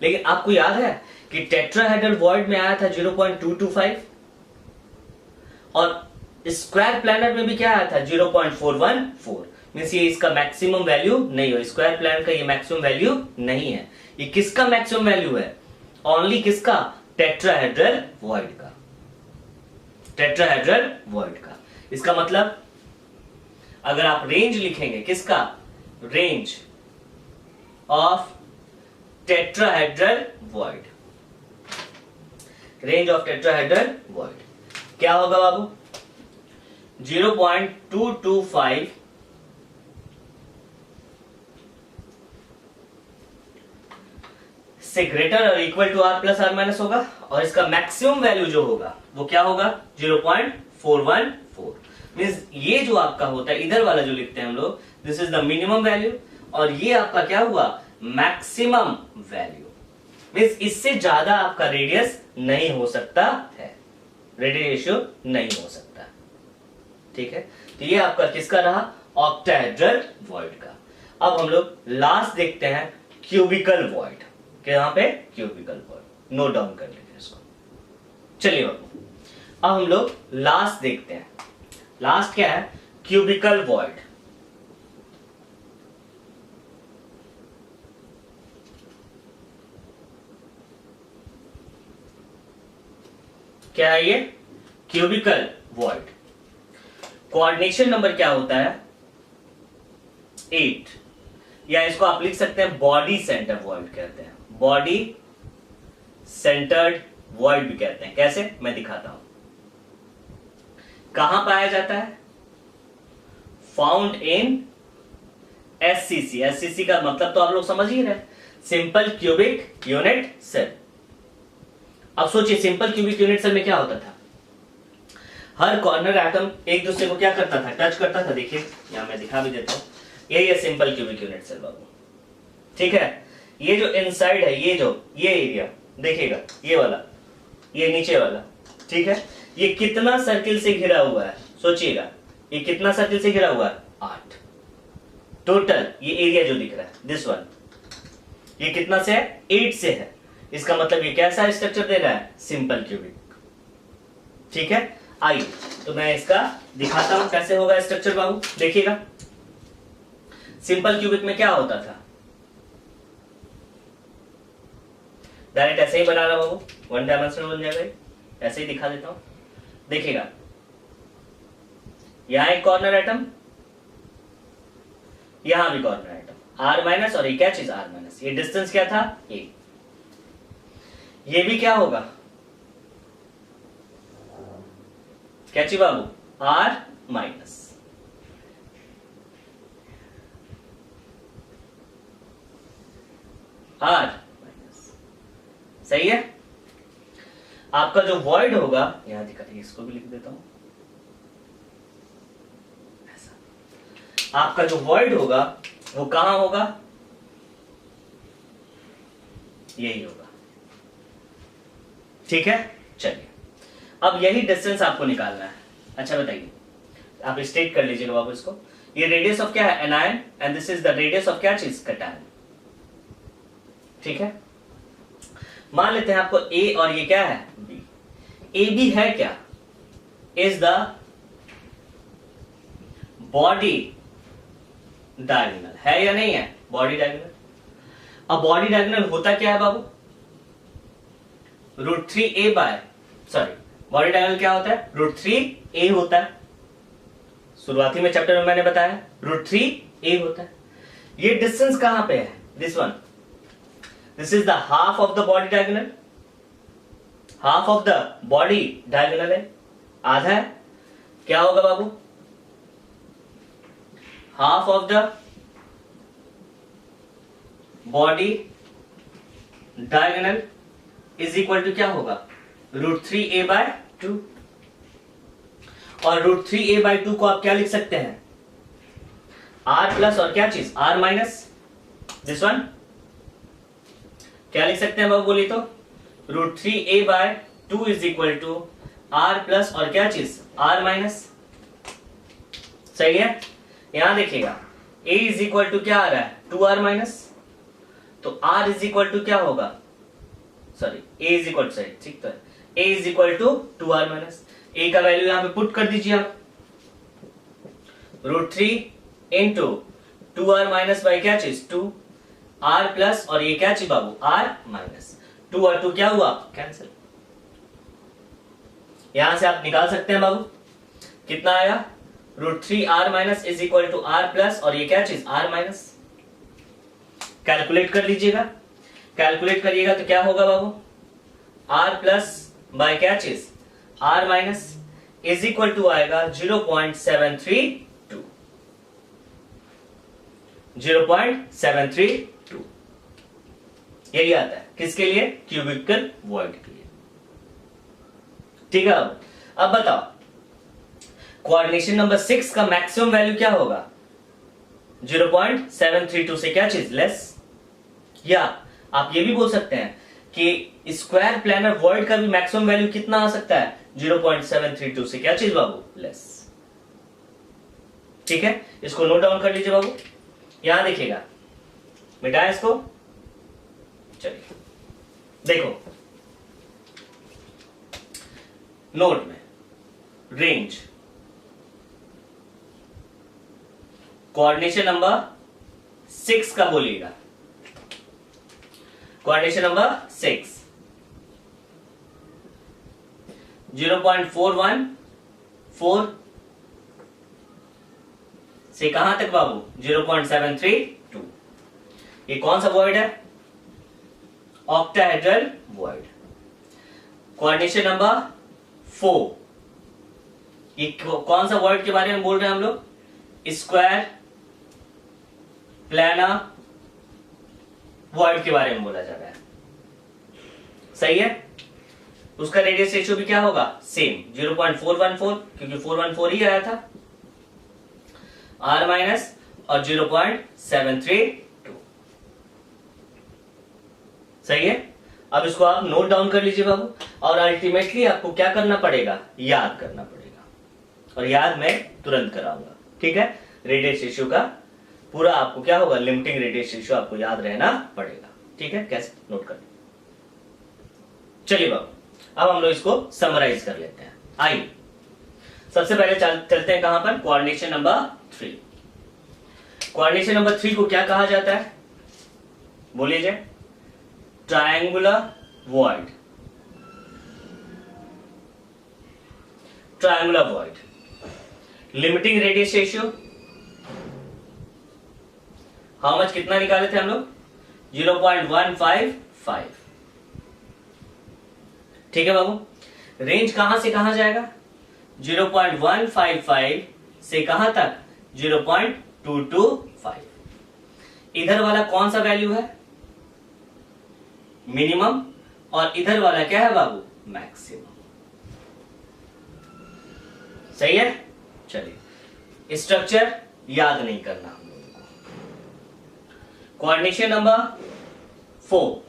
लेकिन आपको याद है कि टेट्राहेड्रल वॉइड में आया था 0.225 और स्क्वायर प्लैनर में भी क्या आया था 0.414। मींस ये इसका मैक्सिमम वैल्यू नहीं हो, स्क्वायर प्लैनर का ये मैक्सिमम वैल्यू नहीं है। ये किसका मैक्सिमम वैल्यू है, ओनली किसका, टेट्राहेड्रल वॉइड का, टेट्राहेड्रल वॉइड का। इसका मतलब अगर आप रेंज लिखेंगे किसका, range of tetrahedral void, range of tetrahedral void क्या होगा बाबू, 0.225 से ग्रेटर और equal to r plus r minus होगा, और इसका मैक्सिमम वैल्यू जो होगा वो क्या होगा 0.414। मींस ये जो आपका होता है इधर वाला जो लिखते हैं हम लोग, this is the minimum value, और ये आपका क्या हुआ मैक्सिमम वैल्यू। मींस इससे ज्यादा आपका रेडियस नहीं हो सकता है, रेडियस रेशियो नहीं हो सकता। ठीक है, तो ये आपका किसका रहा, ऑक्टाहेड्रल वॉइड का। अब हम लोग लास्ट देखते हैं क्यूबिकल वॉइड, कि यहां पे क्यूबिकल वॉइड, नोट डाउन कर लेते हैं इसको। चलिए अब हम लोग लास्ट देखते हैं, लास्ट क्या है, क्यूबिकल वॉइड। क्या है ये, क्यूबिकल वॉइड। कोऑर्डिनेशन नंबर क्या होता है 8, या इसको आप लिख सकते हैं बॉडी सेंटर वॉइड कहते हैं, बॉडी सेंटर्ड वॉइड भी कहते हैं। कैसे, मैं दिखाता हूं। कहां पाया जाता है, फाउंड इन एससीसी। एससीसी का मतलब तो आप लोग समझ ही रहे, सिंपल क्यूबिक यूनिट सेल। अब सोचिए सिंपल क्यूबिक यूनिट सेल में क्या होता था, हर कॉर्नर एटम एक दूसरे को क्या करता था, टच करता था। देखिए यहां मैं दिखा भी देता हूं, यही है सिंपल क्यूबिक यूनिट सेल बाबू। ठीक है, ये जो इनसाइड है, ये एरिया देखिएगा, ये वाला, ये नीचे वाला, ठीक है, ये कितना सर्किल से घिरा हुआ है, सोचिएगा ये कितना सर्किल से घिरा हुआ है, 8 टोटल। ये एरिया जो दिख रहा है दिस वन, ये कितना से है? 8 से है। इसका मतलब ये कैसा स्ट्रक्चर दे रहा है? Simple cubic. ठीक है, आइए तो मैं इसका दिखाता हूं कैसे होगा स्ट्रक्चर बाबू। देखिएगा सिंपल क्यूबिक में क्या होता था, डायरेक्ट ऐसे ही बना रहा बाबू, 1 डायमेंशनल बन जाएगा। ऐसे ही दिखा देता हूं, देखिएगा यहां एक कॉर्नर एटम, यहां भी कॉर्नर एटम, आर माइनस, और ये क्या चीज? R minus. ये डिस्टेंस क्या था? ए। ये भी क्या होगा? क्या चीज बाबू? R minus. आर माइनस, सही है। आपका जो वॉइड होगा, यहां दिखा, इसको भी लिख देता हूं, ऐसा। आपका जो वॉइड होगा वो कहां होगा? यही होगा। ठीक है, चलिए अब यही डिस्टेंस आपको निकालना है। अच्छा बताइए, आप स्टेट कर लीजिएगा बाबू इसको। ये रेडियस ऑफ क्या है? Anion, and this is the radius of क्या चीज? कैटायन। ठीक है, मान लेते हैं आपको ए और ये क्या है? बी। ए बी है क्या? इज द बॉडी डायगोनल, है या नहीं है? Body diagonal. अब बॉडी डायगोनल होता क्या है बाबू? √3a by, sorry, body diagonal क्या होता है? √3a होता है। शुरुआती में चैप्टर में मैंने बताया √3a होता है। ये डिस्टेंस कहां पे है? This one, this is the half of the body diagonal. Half of the body diagonal है, आधा है। क्या होगा बाबू? Half of the body diagonal is equal to क्या होगा? √3a by 2। और √3a बाय 2 को आप क्या लिख सकते हैं? r प्लस और क्या चीज? r minus, this one. क्या लिख सकते हैं बाबू बोली तो? √3a by 2 is equal to r plus और क्या चीज? r minus. सही है। यहां देखिएगा a इज इक्वल टू क्या आ रहा है? 2r minus. तो r इज इक्वल टू क्या होगा? Sorry, a is equal to, सही ठीक तो है, a is equal to 2r minus. a का वैल्यू यहां पे पुट कर दीजिए आप, √3 इंटू 2r माइनस बाई क्या चीज? 2, r प्लस और ये क्या चीज बाबू? r minus. 2 और 2 क्या हुआ? कैंसिल। यहां से आप निकाल सकते हैं बाबू, कितना आया? √3r minus is equal to r plus और ये क्या चीज? r minus. कैलकुलेट कर लीजिएगा, कैलकुलेट करिएगा तो क्या होगा बाबू? r प्लस बाय क्या चीज? r minus is equal to आएगा 0.732। 0.732 यही आता है। किसके लिए? क्यूबिकल वॉइड के लिए। ठीक है, अब बताओ कोऑर्डिनेशन नंबर 6 का मैक्सिमम वैल्यू क्या होगा? 0.732 से क्या चीज? लेस। या आप ये भी बोल सकते हैं कि स्क्वायर प्लानर वॉइड का भी मैक्सिमम वैल्यू कितना आ सकता है? 0.732 से क्या चीज बाबू? लेस। ठीक है, इसको नोट डाउन कर लीजिए बाबू। यहां देखिएगा, मिटाएं इसको। चलिए देखो, नोट में रेंज कोऑर्डिनेशन नंबर 6 का बोलिएगा। कोऑर्डिनेशन नंबर 6 0.414 से कहां तक बाबू? 0.732। ये कौन सा वर्ड है? Octahedral word. कोऑर्डिनेशन नंबर 4, ये कौन सा वर्ड के बारे में बोल रहे हैं हम लोग? स्क्वायर प्लानर वर्ड के बारे में बोला जा रहा है। सही है, उसका रेडियस रेशियो भी क्या होगा? सेम 0.414, क्योंकि 414 ही आया था, r माइनस और 0.732। सही है, अब इसको आप नोट डाउन कर लीजिए बाबू। और अल्टीमेटली आपको क्या करना पड़ेगा? याद करना पड़ेगा, और याद मैं तुरंत कराऊंगा। ठीक है, रेडियस रेशियो का पूरा आपको क्या होगा? लिमिटिंग रेडियस रेशियो आपको याद रहना पड़ेगा। ठीक है, कैसे नोट कर। चलिए बाबू, अब हम लोग इसको समराइज कर लेते हैं। आइए सबसे पहले चलते हैं कहां पर, कोऑर्डिनेशन नंबर 3। कोऑर्डिनेशन नंबर 3 को क्या कहा जाता है, बोलिए जी, triangular void. Triangular void, limiting radius ratio how much, कितना निकाले थे हम लोग, 0.155। ठीक है बाबू, रेंज कहां से कहां जाएगा, 0.155 से कहां तक, 0.225। इधर वाला कौन सा वैल्यू है, मिनिमम, और इधर वाला क्या है बाबू, मैक्सिमम। सही है। चलिए स्ट्रक्चर याद नहीं करना हम लोगों को। कोऑर्डिनेशन नंबर 4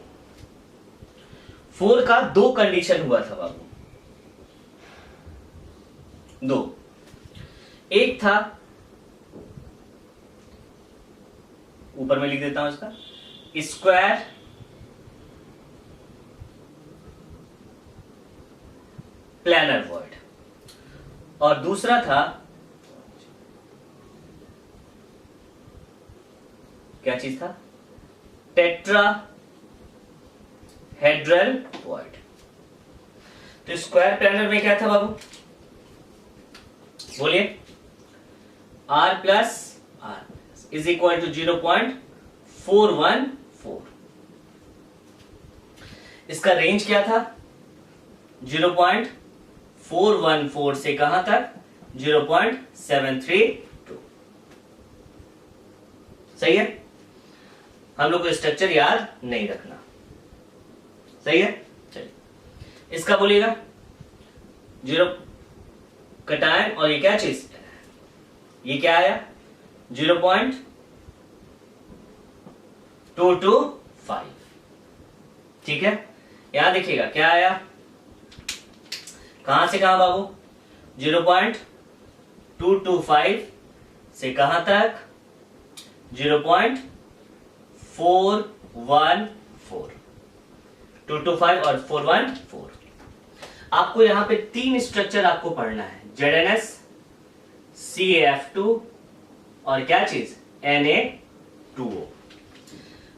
का 2 कंडीशन हुआ था बाबू, 2। एक था, ऊपर में लिख देता हूं इसका, स्क्वायर प्लानर वॉइड, और दूसरा था, क्या चीज था, टेट्राहेड्रल वॉइड। तो स्क्वायर प्लानर में क्या था बाबू, बोलिए, R plus R is equal to 0.414। इसका रेंज क्या था, 0.414 से कहां तक, 0.732। सही है, हम लोग को स्ट्रक्चर याद नहीं रखना। सही है। चलिए इसका बोलिएगा, 0 कटायन, और ये क्या चीज, ये क्या आया, 0.225। ठीक है, यहां देखिएगा क्या आया, कहां से कहां बाबू, 0.225 से कहां तक, 0.414। 225 और 414। आपको यहां पे 3 स्ट्रक्चर आपको पढ़ना है, ZnS, CaF2 और क्या चीज, Na2O।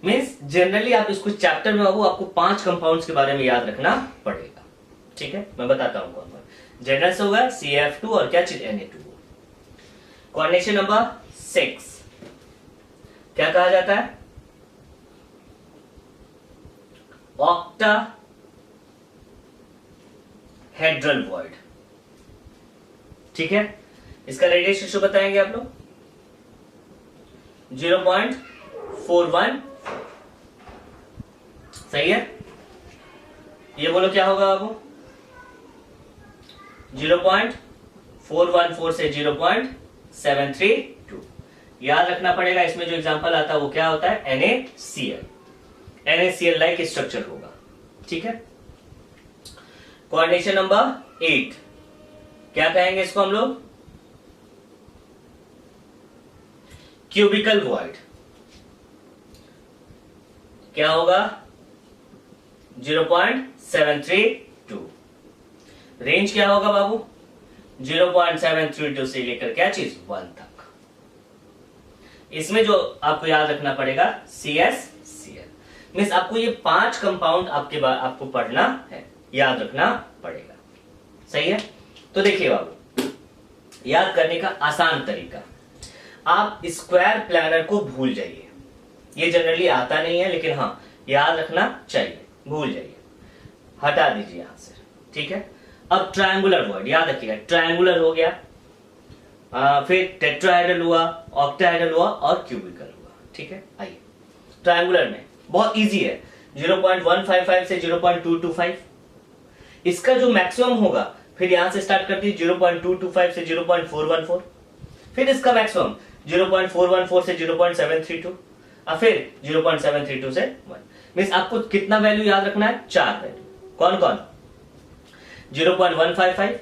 मीन्स जनरली आप इसको चैप्टर में बाबू आपको 5 कंपाउंड्स के बारे में याद रखना पड़ेगा। ठीक है, मैं बताता हूं कौन कौन। ZnS होगा, CaF2 और क्या चीज, Na2O। कोऑर्डिनेशन नंबर 6 क्या कहा जाता है, ऑक्टाहेड्रल वॉइड। ठीक है, इसका रेडियस रेशियो बताएंगे आप लोग, 0.41। सही है, ये बोलो क्या होगा बाबू, 0.414 से 0.732। याद रखना पड़ेगा, इसमें जो एग्जांपल आता है वो क्या होता है, NaCl। NaCl लाइक स्ट्रक्चर होगा। ठीक है, कोऑर्डिनेशन नंबर 8 क्या कहेंगे इसको हम लोग, क्यूबिकल वॉइड। क्या होगा, 0.732। रेंज क्या होगा बाबू, 0.732 से लेकर क्या चीज, 1 तक। इसमें जो आपको याद रखना पड़ेगा, CsCl। मीन्स आपको ये 5 कंपाउंड आपको पढ़ना है, याद रखना पड़ेगा। सही है। तो देखिए बाबू, याद करने का आसान तरीका, आप स्क्वायर प्लानर को भूल जाइए, ये जनरली आता नहीं है, लेकिन हाँ याद रखना चाहिए, भूल जाइए, हटा दीजिए यहां से। ठीक है, अब ट्रायंगुलर वॉइड याद रखिएगा, ट्रायंगुलर हो गया, फिर टेट्राहेड्रल हुआ, ऑक्टाहेड्रल हुआ और क्यूबिकल हुआ। ठीक है, आइए ट्रायंगुलर में बहुत इजी है, 0.155 से 0.225। इसका जो मैक्सिमम होगा, फिर यहां से स्टार्ट करती है 0.225 से 0.414, फिर इसका मैक्सिमम 0.414 से 0.732 और फिर 0.732 से 1। मींस आपको कितना वैल्यू याद रखना है, 4 वैल्यू। कौन कौन, 0.155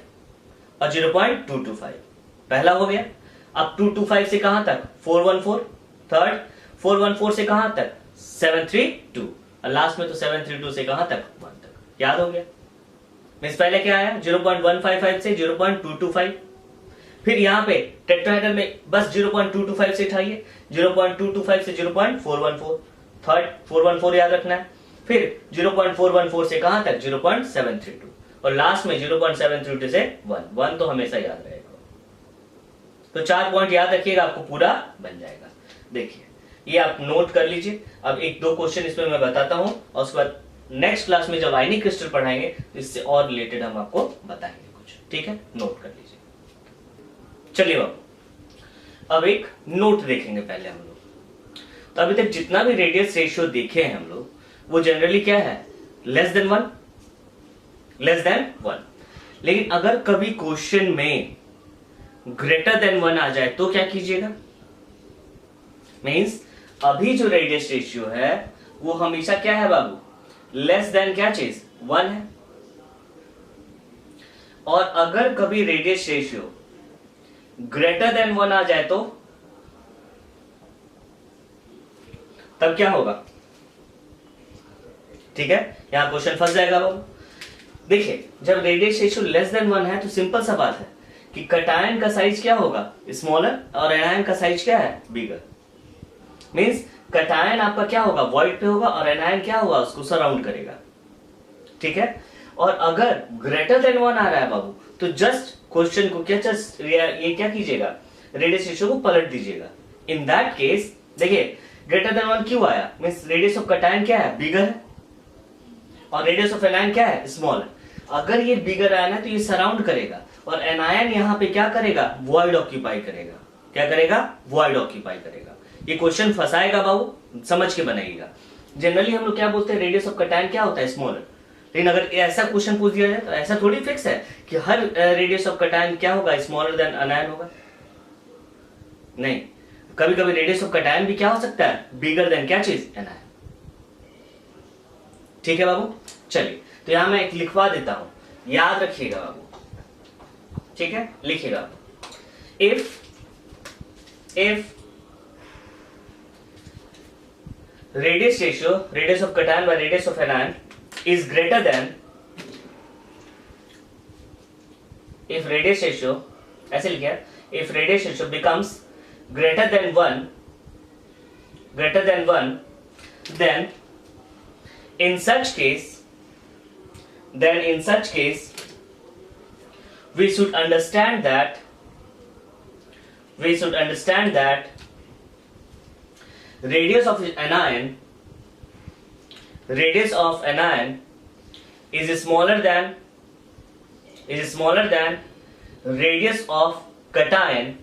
और 0.225 पहला हो गया। अब 225 से कहां तक, 414 थर्ड, 414 से कहां तक, 732 और लास्ट में तो 732 से कहां तक 1 तक। याद हो गया। मींस पहले क्या आया 0.155 से 0.225, फिर यहाँ पे टेट्राहेड्रल में बस 0.225 से उठाइए, 0.225 से 0.414, थर्ड 414 याद रखना है, फिर 0.414 से कहां तक 0.732, और लास्ट में 0.732 से 1 तो हमेशा याद रहेगा। तो 4 पॉइंट याद रखिएगा, आपको पूरा बन जाएगा। देखिए ये आप नोट कर लीजिए। अब एक दो क्वेश्चन इसमें मैं बताता हूं, और उसके बाद नेक्स्ट क्लास में जब आयनिक क्रिस्टल पढ़ाएंगे तो इससे और रिलेटेड हम आपको बताएंगे कुछ। ठीक है, नोट कर लीजिए। चलिए अब एक नोट देखेंगे पहले हम लोग। तो अभी तक जितना भी रेडियस रेशियो देखे हैं हम लोग, वो जनरली क्या है, लेस देन 1, लेस देन 1। लेकिन अगर कभी क्वेश्चन में ग्रेटर देन 1 आ जाए तो क्या कीजिएगा, मीन्स अभी जो रेडियस रेशियो है वो हमेशा क्या है बाबू, लेस देन क्या चीज 1 है। और अगर कभी रेडियस रेशियो ग्रेटर देन 1 आ जाए तो तब क्या होगा। ठीक है, यहां क्वेश्चन फंस जाएगा बाबू। देखिए जब रेडियस रेशियो लेस देन 1 है तो सिंपल सा बात है कि कटायन का साइज क्या होगा, स्मॉलर, और एनायन का साइज क्या है, बिगर। मींस कटायन आपका क्या होगा, वॉइड पे होगा, और एनायन क्या होगा, उसको सराउंड करेगा। ठीक है, और अगर ग्रेटर देन 1 आ रहा है बाबू तो जस्ट क्वेश्चन को क्या, जस्ट ये क्या कीजिएगा, रेडियस रेशियो को पलट दीजिएगा। इन दैट केस देखिए ग्रेटर देन 1 क्यों आया, मींस रेडियस ऑफ कटायन क्या है, बिगर है, और रेडियस ऑफ एनायन क्या है, स्मॉल है। अगर ये बिगर आयन है तो ये सराउंड करेगा, और एनायन यहां पे क्या करेगा, वॉइड ऑक्यूपाई करेगा। क्या करेगा, वॉइड ऑक्यूपाई करेगा। ये क्वेश्चन फंसाएगा बाबू, समझ के बनाइएगा। जनरली हम लोग क्या बोलते हैं, रेडियस ऑफ कटायन क्या होता है, स्मॉलर। लेकिन अगर ऐसा क्वेश्चन पूछ दिया जाए तो ऐसा थोड़ी फिक्स है कि हर रेडियस ऑफ कटायन क्या होगा, स्मॉलर देन एनायन होगा। नहीं, कभी कभी रेडियस ऑफ कटायन भी क्या हो सकता है, बिगर देन क्या चीज, एनायन। ठीक है बाबू, चलिए तो यहां मैं एक लिखवा देता हूं, याद रखिएगा बाबू। ठीक है, लिखिएगा, if radius ratio, radius of cation by radius of anion is greater than, if radius ratio, ऐसे लिखा है, if radius ratio becomes greater than 1, then in such case we should understand that radius of anion is smaller than radius of cation,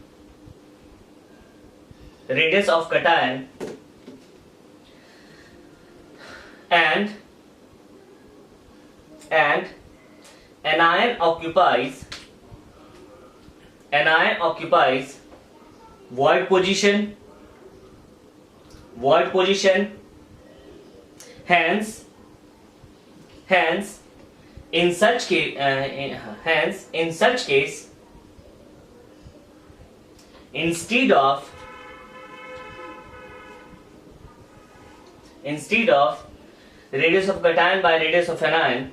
and anion occupies void position, hence in such case instead of radius of cation by radius of anion,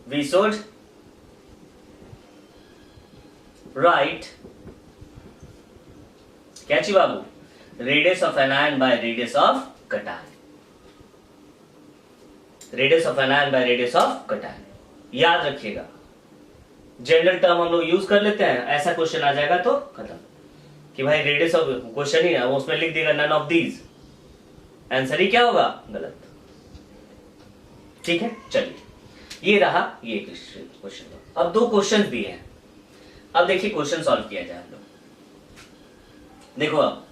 we should write क्या चाहिए बाबू, radius of anion by radius of cation, radius of anion by radius of cation. याद रखिएगा, general term हम लोग use कर लेते हैं, ऐसा क्वेश्चन आ जाएगा तो खत्म कि भाई रेडियस ऑफ, क्वेश्चन ही ना वो उसमें लिख देगा नन ऑफ दीज, आंसर ही क्या होगा, गलत। ठीक है, चलिए ये रहा ये क्वेश्चन। अब दो क्वेश्चन दिए हैं, अब देखिए क्वेश्चन सॉल्व किया जाए हम लोग। देखो अब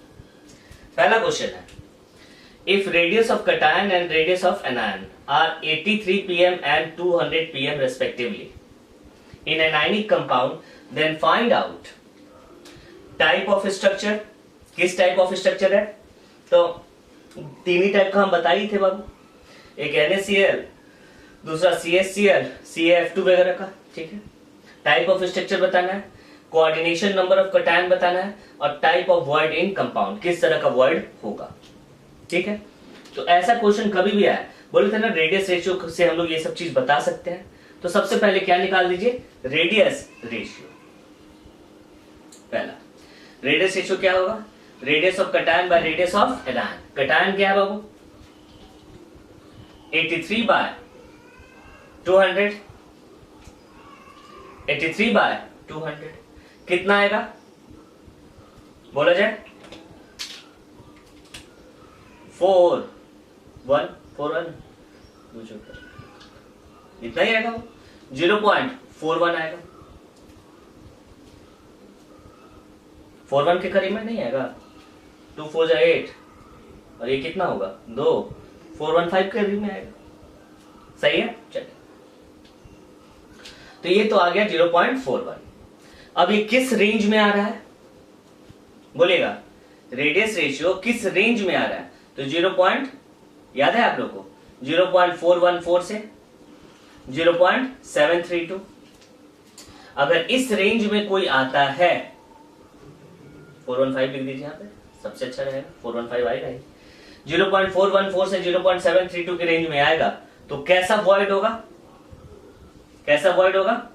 पहला क्वेश्चन है, if radius of cation and radius of anion are 83 pm and 200 pm respectively in an ionic compound, then find out type of structure। किस टाइप ऑफ स्ट्रक्चर है, तो तीन ही टाइप का हम बता ही थे बाबू, एक NaCl, दूसरा CHCl, CaF2 वगैरह का। ठीक है, टाइप ऑफ स्ट्रक्चर बताना है, कोऑर्डिनेशन नंबर ऑफ कटायन बताना है, और type of void in compound, किस तरह का वॉइड होगा। ठीक है, तो ऐसा क्वेश्चन कभी भी आया, बोले थे ना रेडियस रेशियो से हम लोग ये सब चीज बता सकते हैं। तो सबसे पहले क्या निकाल दीजिए, रेडियस रेशियो। पहला रेडियस रेशियो क्या होगा, radius of cation bye radius of anion. Cation क्या है बाबू, 83 बाय 200, 83 बाय 200 कितना आएगा, बोला जाए 4141, इतना ही आएगा, 0.41 आएगा, 41 के करीब में नहीं आएगा, 2 4 जा 8 और ये कितना होगा 2, 415 के करीब में आएगा। सही है, चलिए तो ये तो आ गया 0.41। अब ये किस रेंज में आ रहा है, बोलेगा रेडियस रेशियो किस रेंज में आ रहा है, तो 0. याद है आप लोग को, 0.414 से 0.732। अगर इस रेंज में कोई आता है, 415 लिख दीजिए यहाँ पे, सबसे अच्छा रहेगा, 415 आएगा ही। 0.414 से 0.732 के रेंज में आएगा तो कैसा वॉइड होगा, कैसा वॉइड होगा,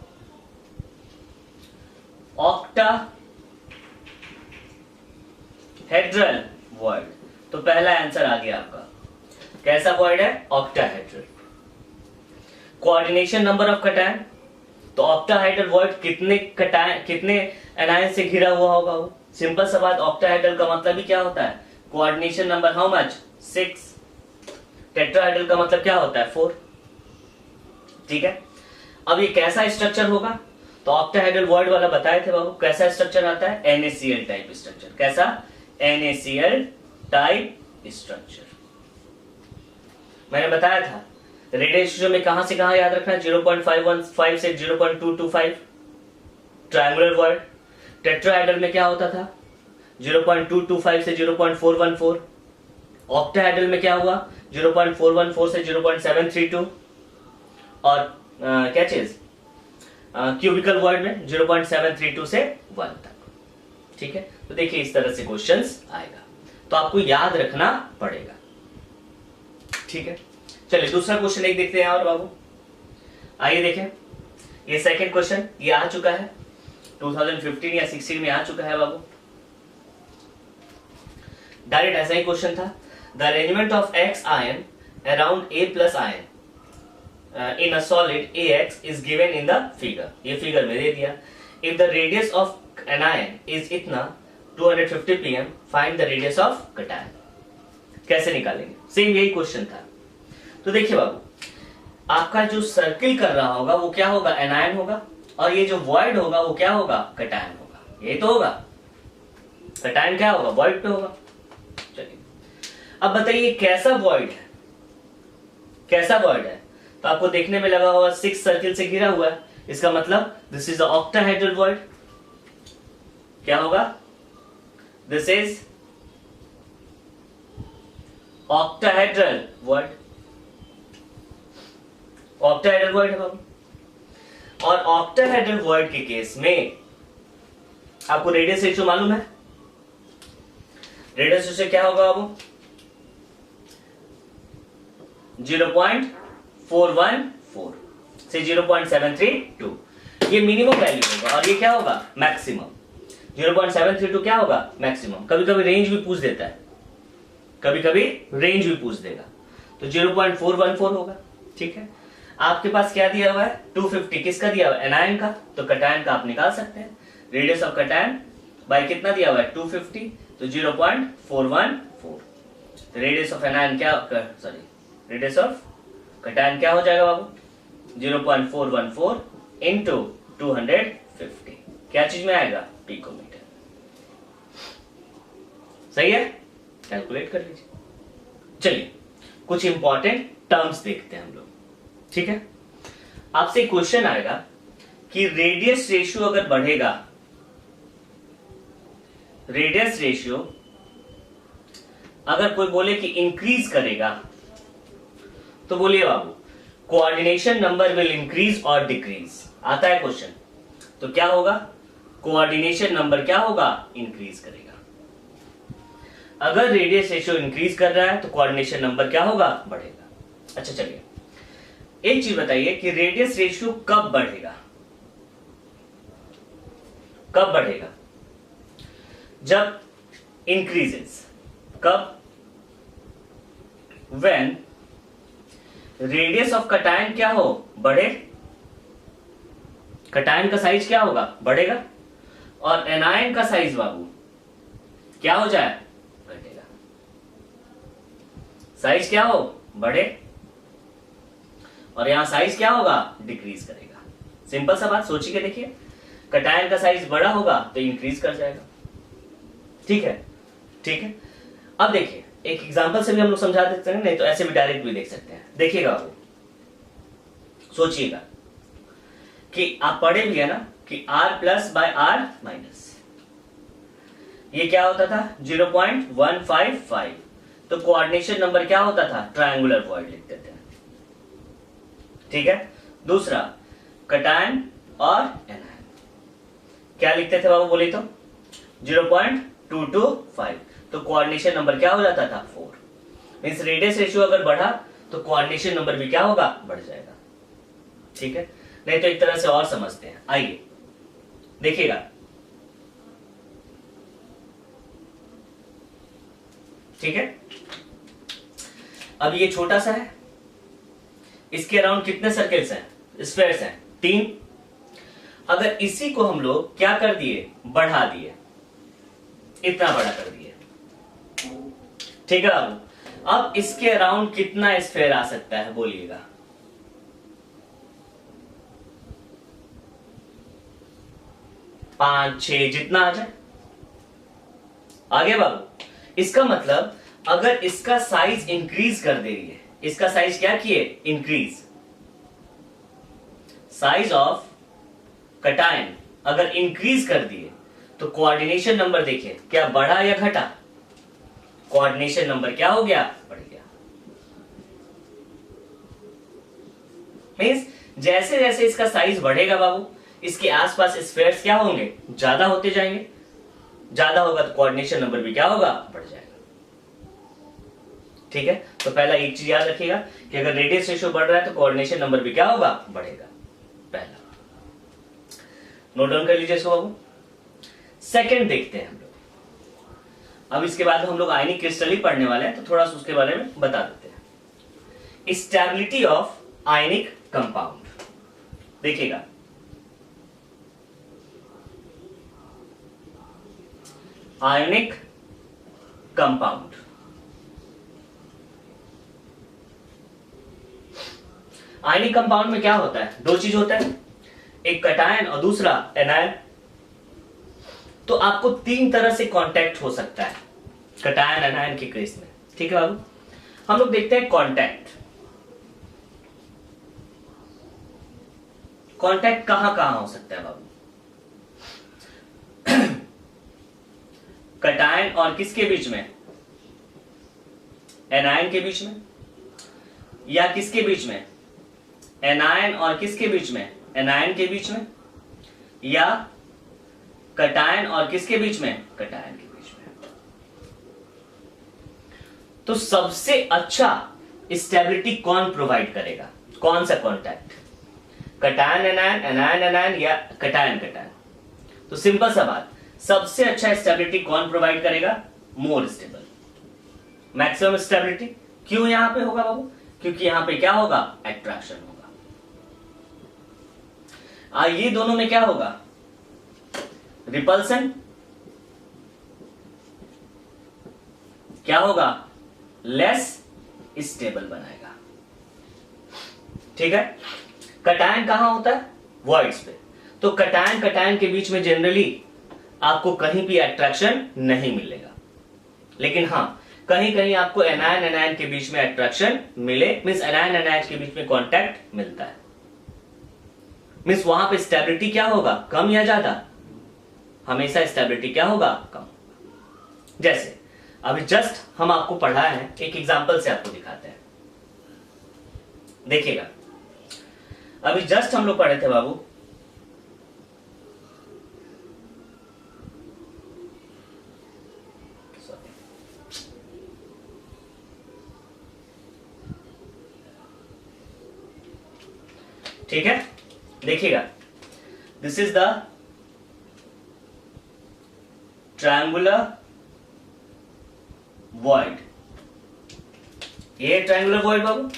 ऑक्टाहेड्रल वॉइड। तो पहला आंसर आ गया आपका, कैसा वॉइड है, octahedral. Coordination number of cation, तो ऑक्टाहेड्रल वॉइड कितने कटायन, कितने एनायन से घिरा हुआ होगा वो, सिंपल सा बात। ऑक्टाहेड्रल का मतलब ही क्या होता है, coordination number how much, 6। Tetrahedral का मतलब क्या होता है, 4। ठीक है, अब ये कैसा स्ट्रक्चर होगा, तो ऑक्टाहेड्रल वॉइड वाला बताए थे बाबू, कैसा स्ट्रक्चर आता है, NaCl टाइप स्ट्रक्चर। कैसा, NaCl टाइप स्ट्रक्चर। मैंने बताया था रेडियस में कहां से कहां याद रखना है, 0.515 से 0.225 ट्रायंगुलर वॉइड। टेट्राहेड्रल में क्या होता था, 0.225 से 0.414। ऑक्टाहेड्रल में क्या हुआ, 0.414 से 0.732। और क्या चीज, क्यूबिकल वॉइड में 0.732 से 1 तक। ठीक है, तो देखिए इस तरह से क्वेश्चंस आएगा, तो आपको याद रखना पड़ेगा। ठीक है, चलिए दूसरा क्वेश्चन एक देखते हैं और बाबू, आइए देखें। ये सेकंड क्वेश्चन ये आ चुका है 2015 या 16 में आ चुका है बाबू, डायरेक्ट ऐसा ही क्वेश्चन था। The arrangement of X ion around A+ ion in a solid AX is given in the figure। ये फिगर में दे दिया। If the radius of anion is इतना 250 pm, find the radius of cation। कैसे निकालेंगे, same यही question था। तो देखिए बाबू, आपका जो सर्किल कर रहा होगा वो क्या होगा, एनायन होगा, और ये जो वॉइड होगा वो क्या होगा, कटायन होगा। ये तो होगा, कटायन क्या होगा, वॉइड पे होगा। चलिए अब बताइए कैसा वॉइड है, कैसा वॉइड है, तो आपको देखने में लगा होगा 6 सर्किल से घिरा हुआ है, इसका मतलब this is the octahedral void. क्या होगा, this is octahedral void, octahedral void है बाबू। और ऑक्टाहेड्रल वॉइड के केस में आपको रेडियस रेशियो मालूम है, रेडियस रेशियो क्या होगा बाबू, 0.414 से 0.732। ये मिनिमम वैल्यू होगा और ये क्या होगा, मैक्सिमम। 0.732 क्या होगा, मैक्सिमम। कभी कभी रेंज भी पूछ देता है, कभी कभी रेंज भी पूछ देगा, तो 0.414 होगा। ठीक है, आपके पास क्या दिया हुआ है, 250, किसका दिया हुआ है, एनायन का, तो कटायन का आप निकाल सकते हैं। रेडियस ऑफ कटायन बाय कितना दिया हुआ है, 250, तो 0.414। रेडियस ऑफ एनायन क्या, सॉरी रेडियस ऑफ कटायन क्या हो जाएगा बाबू, 0.414 इंटू 250, क्या चीज में आएगा, पिकोमीटर। सही है, कैलकुलेट कर लीजिए। चलिए कुछ इंपॉर्टेंट टर्म्स देखते हैं हम लोग। ठीक है, आपसे क्वेश्चन आएगा कि रेडियस रेशियो अगर बढ़ेगा, रेडियस रेशियो अगर कोई बोले कि इंक्रीज करेगा, तो बोलिए बाबू कोऑर्डिनेशन नंबर विल इंक्रीज और डिक्रीज। आता है क्वेश्चन, तो क्या होगा, कोऑर्डिनेशन नंबर क्या होगा, इंक्रीज करेगा। अगर रेडियस रेशियो इंक्रीज कर रहा है तो कोऑर्डिनेशन नंबर क्या होगा, बढ़ेगा। अच्छा चलिए एक चीज बताइए कि रेडियस रेशियो कब बढ़ेगा, कब बढ़ेगा, जब इंक्रीजेस, कब, व्हेन रेडियस ऑफ कटायन क्या हो, बढ़े, कटायन का साइज क्या होगा, बढ़ेगा, और एनायन का साइज बाबू क्या हो जाए, घटेगा। साइज क्या हो, बढ़े, और यहां साइज क्या होगा, डिक्रीज करेगा। सिंपल सा बात सोची के देखिए, कटायन का साइज बड़ा होगा तो इंक्रीज कर जाएगा। ठीक है, ठीक है। अब देखिए एक एग्जांपल से भी हम लोग समझा देते हैं, नहीं तो ऐसे भी डायरेक्ट भी देख सकते हैं। देखिएगा बाबू, सोचिएगा कि आप पढ़े भी है ना कि r plus by r minus, ये क्या होता था 0.155, तो कोऑर्डिनेशन नंबर क्या होता था, ट्रायंगुलर वॉइड लिखते थे। ठीक है। दूसरा कटायन और एनायन क्या लिखते थे बाबू, बोले तो 0.225, तो कोऑर्डिनेशन नंबर क्या हो जाता था, 4। मींस रेडियस रेशियो अगर बढ़ा तो कोऑर्डिनेशन नंबर भी क्या होगा, बढ़ जाएगा। ठीक है, नहीं तो एक तरह से और समझते हैं, आइए देखिएगा। ठीक है, अब ये छोटा सा है, इसके अराउंड कितने सर्कल्स हैं, स्फेयर्स हैं, 3। अगर इसी को हम लोग क्या कर दिए, बढ़ा दिए, इतना बड़ा कर दिए। ठीक है, अब इसके अराउंड कितना स्फेयर आ सकता है, बोलिएगा। पांच, 6 जितना आ जाए, आगे बाबू। इसका मतलब अगर इसका साइज इंक्रीज कर दे रही है, इसका साइज क्या किए, इंक्रीज, साइज ऑफ कटायन अगर इंक्रीज कर दिए तो कोऑर्डिनेशन नंबर देखिए क्या बढ़ा या घटा, कोऑर्डिनेशन नंबर क्या हो गया, बढ़ गया। मींस जैसे जैसे इसका साइज बढ़ेगा बाबू, इसके आसपास स्फेयर्स क्या होंगे, ज्यादा होते जाएंगे, ज्यादा होगा तो कोऑर्डिनेशन नंबर भी क्या होगा, बढ़ जाएगा। ठीक है, तो पहला एक चीज याद रखिएगा कि अगर रेडियस रेशियो बढ़ रहा है तो कोऑर्डिनेशन नंबर भी क्या होगा, बढ़ेगा। पहला नोट डाउन कर लीजिए इसको बाबू। सेकंड देखते हैं हम लोग, अब इसके बाद हम लोग आयनिक क्रिस्टल ही पढ़ने वाले हैं, तो थोड़ा सा उसके बारे में बता देते हैं। स्टेबिलिटी ऑफ आयनिक कंपाउंड, देखिएगा आयनिक कंपाउंड, आयनिक कंपाउंड में क्या होता है, दो चीज होता है, एक कटायन और दूसरा एनायन। तो आपको 3 तरह से कांटेक्ट हो सकता है कटायन एनायन के केस में। ठीक है बाबू, हम लोग देखते हैं कांटेक्ट। कांटेक्ट कहां कहां हो सकता है बाबू, कटायन और किसके बीच में, एनायन के बीच में, या किसके बीच में, एनायन और किसके बीच में, एनायन के बीच में, या कटायन और किसके बीच में, कटायन के बीच में। तो सबसे अच्छा स्टेबिलिटी कौन प्रोवाइड करेगा, कौन सा contact, cation anion, anion anion, या कटायन कटायन। तो सिंपल सा बात, सबसे अच्छा स्टेबिलिटी कौन प्रोवाइड करेगा, मोर स्टेबल, मैक्सिमम स्टेबिलिटी। क्यों यहां पे होगा बाबू, क्योंकि यहां पे क्या होगा, एट्रैक्शन होगा। ये दोनों में क्या होगा, रिपल्सन, क्या होगा, लेस स्टेबल बनाएगा। ठीक है, कटायन कहां होता है, वॉइड्स पे। तो कटायन कटायन के बीच में जनरली आपको कहीं भी अट्रैक्शन नहीं मिलेगा, लेकिन हां कहीं कहीं आपको एनायन एनायन के बीच में अट्रैक्शन मिले, मींस एनायन एनायन के बीच में कांटेक्ट मिलता है, मींस वहां पे स्टेबिलिटी क्या होगा, कम या ज्यादा, हमेशा स्टेबिलिटी क्या होगा, कम। जैसे अभी जस्ट हम आपको पढ़ाए हैं, एक एग्जांपल से आपको दिखाते हैं, देखिएगा। अभी जस्ट हम लोग पढ़े थे बाबू ठीक है, देखिएगा, this is the triangular void, ये ट्रायंगुलर वॉइड बाबू,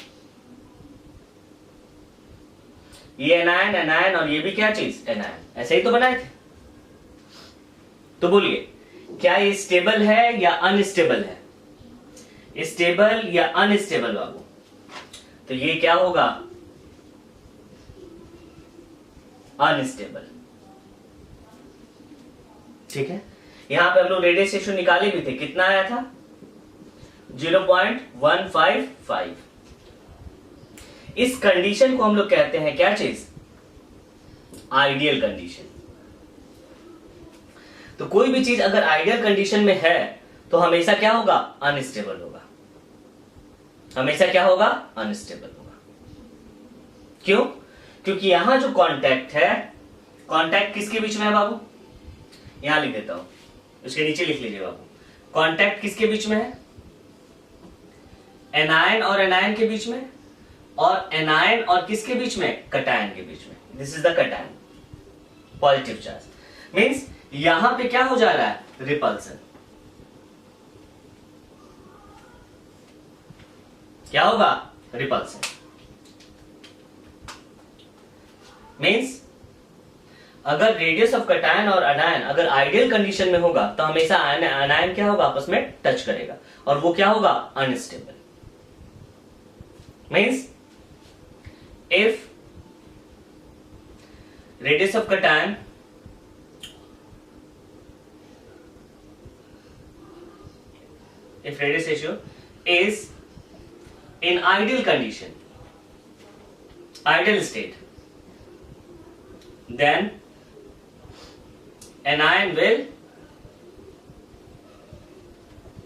ये एनायन एनायन और ये भी क्या चीज एनायन, ऐसे ही तो बनाए थे। तो बोलिए क्या ये स्टेबल है या अनस्टेबल है? स्टेबल या अनस्टेबल बाबू? तो ये क्या होगा? अनस्टेबल। ठीक है, यहां पे हम लोग रेडियस रेशियो निकाले भी थे, कितना आया था? 0.155। इस कंडीशन को हम लोग कहते हैं क्या चीज? Ideal condition. तो कोई भी चीज अगर आइडियल कंडीशन में है तो हमेशा क्या होगा? अनस्टेबल होगा। हमेशा क्या होगा? अनस्टेबल होगा। क्यों? क्योंकि यहां जो कांटेक्ट है, कांटेक्ट किसके बीच में है बाबू? यहां लिख देता हूं, उसके नीचे लिख लीजिए बाबू। कांटेक्ट किसके बीच में है? एनायन और एनायन के बीच में, और एनायन और किसके बीच में? कटायन के बीच में। This is the cation, positive charge. Means यहां पे क्या हो जा रहा है? रिपल्सन। क्या होगा? रिपल्सन। मींस अगर रेडियस ऑफ कटायन और अनायन अगर आइडियल कंडीशन में होगा तो हमेशा अनायन क्या होगा? आपस में टच करेगा, और वो क्या होगा? Unstable. Means if radius of cation if radius ratio is in ideal condition, ideal state, then anion will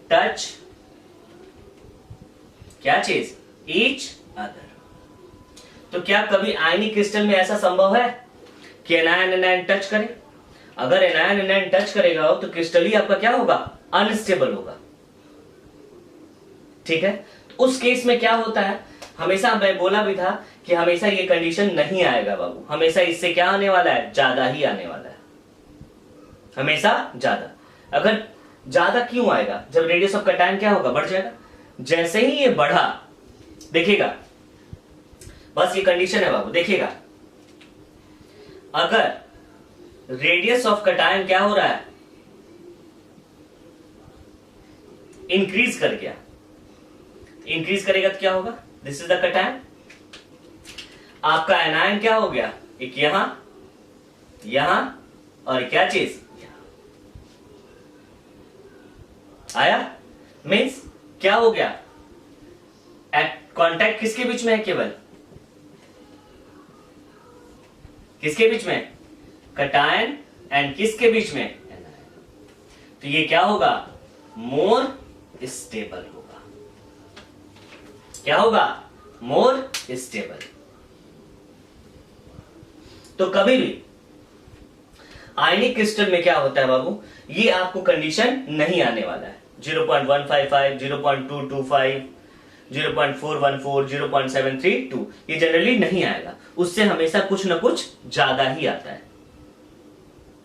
touch क्या चीज? each other। तो क्या कभी आयनिक क्रिस्टल में ऐसा संभव है कि एनायन एनायन टच करे? अगर एनायन एनायन टच करेगा तो क्रिस्टल ही आपका क्या होगा? अनस्टेबल होगा। ठीक है, तो उस केस में क्या होता है? हमेशा मैं बोला भी था कि हमेशा ये कंडीशन नहीं आएगा बाबू, हमेशा इससे क्या आने वाला है? ज्यादा ही आने वाला है, हमेशा ज्यादा। अगर ज्यादा क्यों आएगा? जब रेडियस ऑफ कटायन क्या होगा? बढ़ जाएगा। जैसे ही ये बढ़ा, देखिएगा, बस ये कंडीशन है बाबू, देखिएगा, अगर रेडियस ऑफ कटायन क्या हो रहा है? इंक्रीज कर गया, इंक्रीज करेगा तो क्या होगा? This is the cation. आपका एनायन क्या हो गया? एक यहां, यहां, और क्या चीज? आया? मीन्स क्या हो गया? कांटेक्ट किसके बीच में है? केवल किसके बीच में? कटायन एंड किसके बीच में? एनायन। तो ये क्या होगा? मोर स्टेबल होगा। क्या होगा? More stable. तो कभी भी आयनिक क्रिस्टल में क्या होता है बाबू? ये आपको कंडीशन नहीं आने वाला है। 0.155, 0.225, 0.414, 0.732 ये जनरली नहीं आएगा। उससे हमेशा कुछ ना कुछ ज्यादा ही आता है,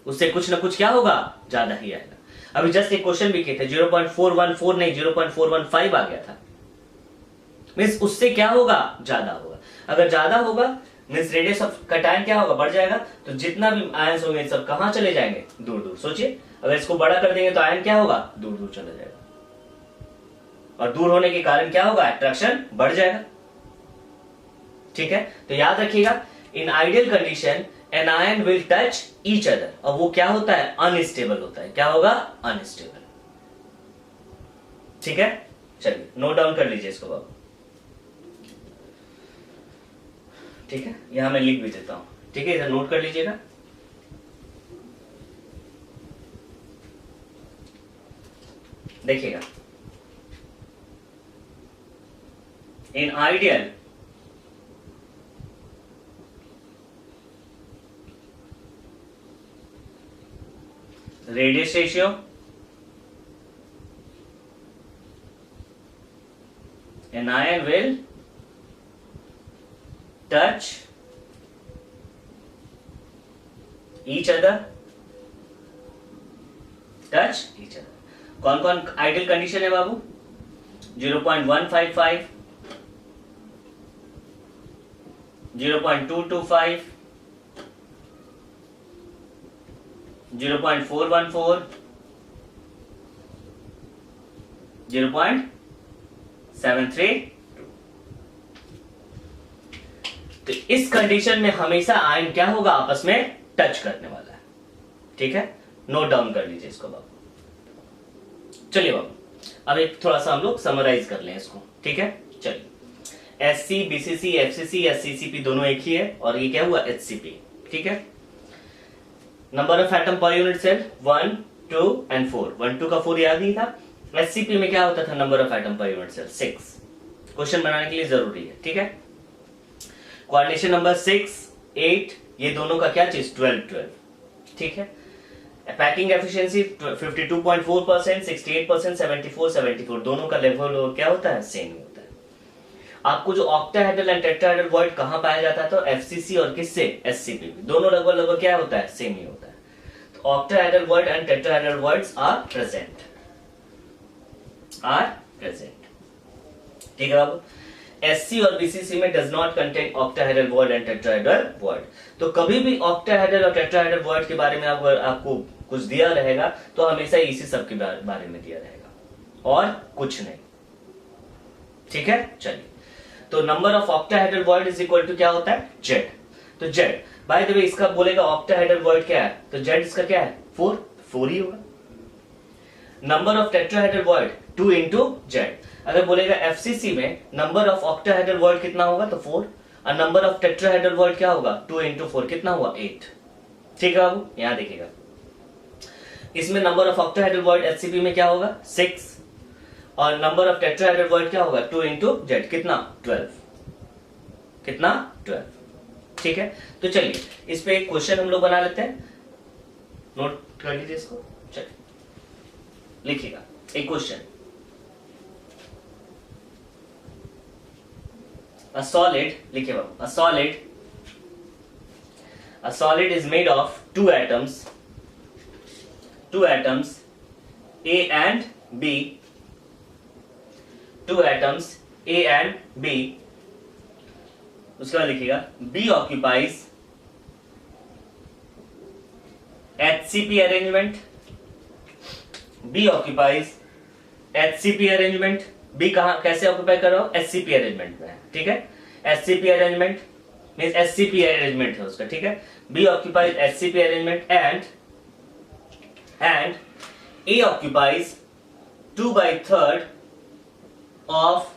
उससे कुछ ना कुछ क्या होगा? ज्यादा ही आएगा। अभी जस्ट एक क्वेश्चन भी किए थे, 0.414 नहीं 0.415 आ गया था। मीन्स उससे क्या होगा? ज्यादा होगा। अगर ज्यादा होगा मीन्स रेडियस ऑफ कटायन क्या होगा? बढ़ जाएगा। तो जितना भी आयंस होंगे सब कहां चले जाएंगे? दूर दूर। सोचिए, अगर इसको बड़ा कर देंगे तो आयन क्या होगा? दूर दूर चला जाएगा, और दूर होने के कारण क्या होगा? अट्रैक्शन बढ़ जाएगा। ठीक है, तो याद रखिएगा, in ideal condition anion will touch each other, और वो क्या होता है? अनस्टेबल होता है। क्या होगा? अनस्टेबल। ठीक है, चलिए नोट डाउन कर लीजिए इसको बाबू। ठीक है, यहां मैं लिख भी देता हूं। ठीक है, इधर नोट कर लीजिएगा। देखिएगा, in ideal radius ratio anion will touch each other, touch each other. कौन कौन आइडियल कंडीशन है बाबू? 0.155, 0.225, 0.414, 0.732। तो इस कंडीशन में हमेशा आयन क्या होगा? आपस में टच करने वाला है। ठीक है, नोट डाउन कर लीजिए इसको बाबू। चलिए बाबू, अब एक थोड़ा सा हम लोग समराइज कर लें इसको। ठीक है, चलिए। एससी, बीसीसी, एफसीसी या सीसीपी दोनों एक ही है, और ये क्या हुआ? एचसीपी। ठीक है। Number of atom per unit cell 1, 2 and 4। 1, 2 का 4 याद ही था। एचसीपी में क्या होता था? Number of atom per unit cell 6। Question बनाने के लिए जरूरी है। ठीक है। कोऑर्डिनेशन नंबर 6, 8, ये दोनों का क्या चीज? 12, 12। ठीक है। पैकिंग एफिशिएंसी 52.4%, 68%, 74, 74, दोनों का लेवल क्या होता है? सेम होता है। आपको जो ऑक्टाहेड्रल एंड टेट्राहेड्रल वॉइड कहां पाया जाता है? तो एफसीसी और किससे? एससीपी में। दोनों लगभग क्या होता है? सेम ही होता है। तो octahedral void and tetrahedral voids are present. ठीक है बाबू। एससी और बीसीसी में does not contain octahedral void and tetrahedral void. तो कभी भी ऑक्टाहेड्रल और टेट्राहेड्रल वॉइड के बारे में आपको कुछ दिया रहेगा तो हमेशा इसी सब के बारे में दिया रहेगा और कुछ नहीं। ठीक है, चलिए। तो number of octahedral void is equal to क्या होता है? जेड। तो जेड, बाय द वे, इसका बोलेगा ऑक्टाहेड्रल वॉइड क्या है? तो जेड इसका क्या है? 4, 4 ही होगा। Number of tetrahedral void 2 into Z. अगर बोलेगा एफसीसी में नंबर ऑफ ऑक्टाहेड्रल वॉइड कितना होगा? तो 4। और नंबर ऑफ टेट्राहेड्रल वॉइड क्या होगा? 2 इंटू 4 कितना हुआ? 8। ठीक है बाबू, यहां देखिएगा। इसमें number of octahedral void HCP में क्या होगा? 6। और नंबर ऑफ टेट्राहेड्रल वॉइड क्या होगा? 2 इंटू जेड कितना? 12। कितना? 12। ठीक है। तो चलिए इस पे एक क्वेश्चन हम लोग बना लेते हैं। नोट कर लीजिए इसको। चलिए लिखिएगा एक क्वेश्चन। A solid, लिखिए बाबू, a solid is made of two atoms A and B, two atoms A and B। उसके बाद लिखिएगा B occupies HCP arrangement, B occupies HCP arrangement। B कहां कैसे ऑक्यूपाई कर रहा हूं? एससीपी अरेंजमेंट में। ठीक है, SCP arrangement means SCP arrangement है उसका। ठीक है, B occupies SCP arrangement and A occupies 2/3 of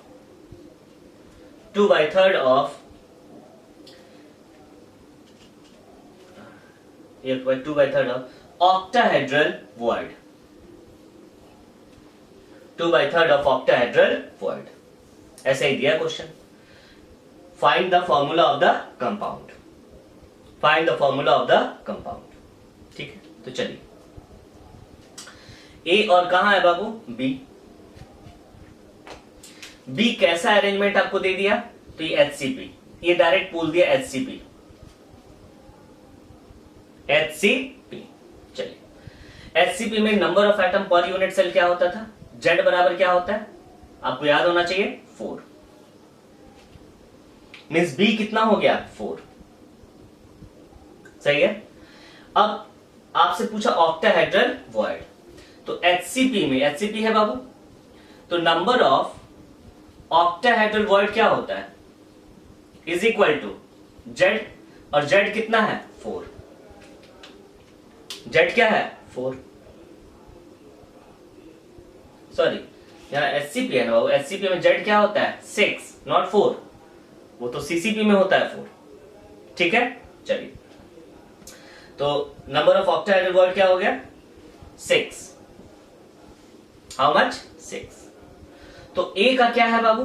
2/3 of 2/3 of octahedral void, 2/3 of octahedral void. ऐसे ही दिया question. Find the formula of the compound, find the formula of the compound. ठीक है, तो चलिए ए और कहां है बाबू? बी। बी कैसा अरेंजमेंट आपको दे दिया? तो ये एचसीपी, ये डायरेक्ट बोल दिया एचसीपी, एचसीपी। चलिए एचसीपी में number of atom per unit cell क्या होता था? जेड बराबर क्या होता है? आपको याद होना चाहिए 4। मींस बी कितना हो गया? 4। सही है। अब आपसे पूछा ऑक्टाहेड्रल वॉइड, तो एचसीपी में, एचसीपी है बाबू, तो नंबर ऑफ ऑक्टाहेड्रल वॉइड क्या होता है? इज इक्वल टू जेड, और जेड कितना है? 4। जेड क्या है? 4। सॉरी, यहां एचसीपी है ना बाबू, एचसीपी में जेड क्या होता है? 6, नॉट 4। वो तो सीसीपी में होता है 4। ठीक है, चलिए। तो नंबर ऑफ ऑक्टाहेड्रल वॉइड क्या हो गया? 6। How much? 6। तो ए का क्या है बाबू?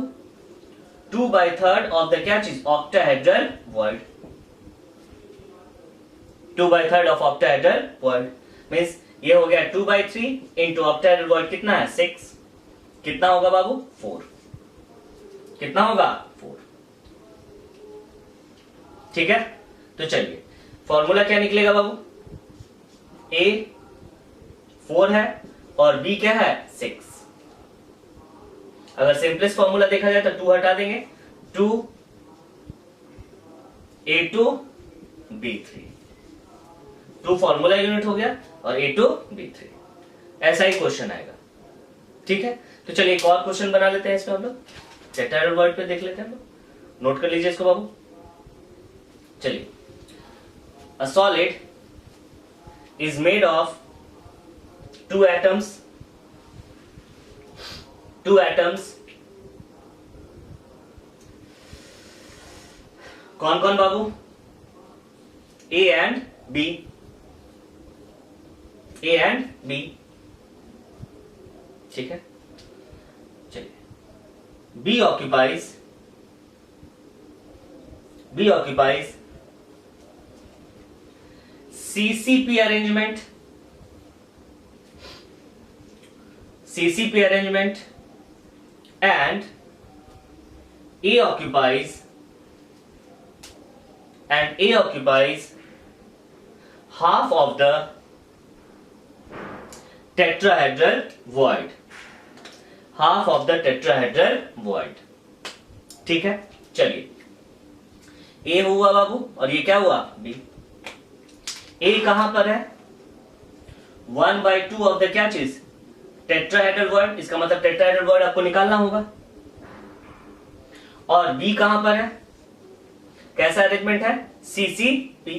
2/3 ऑफ द क्या चीज? Octahedral void. 2/3 of octahedral void means ये हो गया 2/3 इंटू ऑक्टाहेड्रल वॉइड कितना है? 6। कितना होगा बाबू? 4। कितना होगा? 4। ठीक है, तो चलिए फॉर्मूला क्या निकलेगा बाबू? A 4 है और B क्या है 6। अगर सिंपलेस्ट फॉर्मूला देखा जाए तो 2 हटा देंगे, 2 A2 B3, 2 फॉर्मूला यूनिट हो गया और A2 B3। ऐसा ही क्वेश्चन आएगा, ठीक है। तो चलिए एक और क्वेश्चन बना लेते हैं इसमें हम लोग, टेट्राहेड्रल वर्ड पे देख लेते हैं हम लोग, नोट कर लीजिए इसको बाबू। चलिए, a solid is made of 2 atoms, 2 atoms, कौन कौन बाबू, A and B, A and B, ठीक है। चलिए, B occupies CCP arrangement, and A occupies half of the tetrahedral void, ठीक है। चलिए, A हुआ बाबू और ये क्या हुआ B। A कहां पर है, 1/2 ऑफ द क्या चीज, टेट्राहेड्रल वर्ड, इसका मतलब टेट्राहेड्रल वर्ड आपको निकालना होगा। और B कहां पर है, कैसा अरेंजमेंट है, CCP।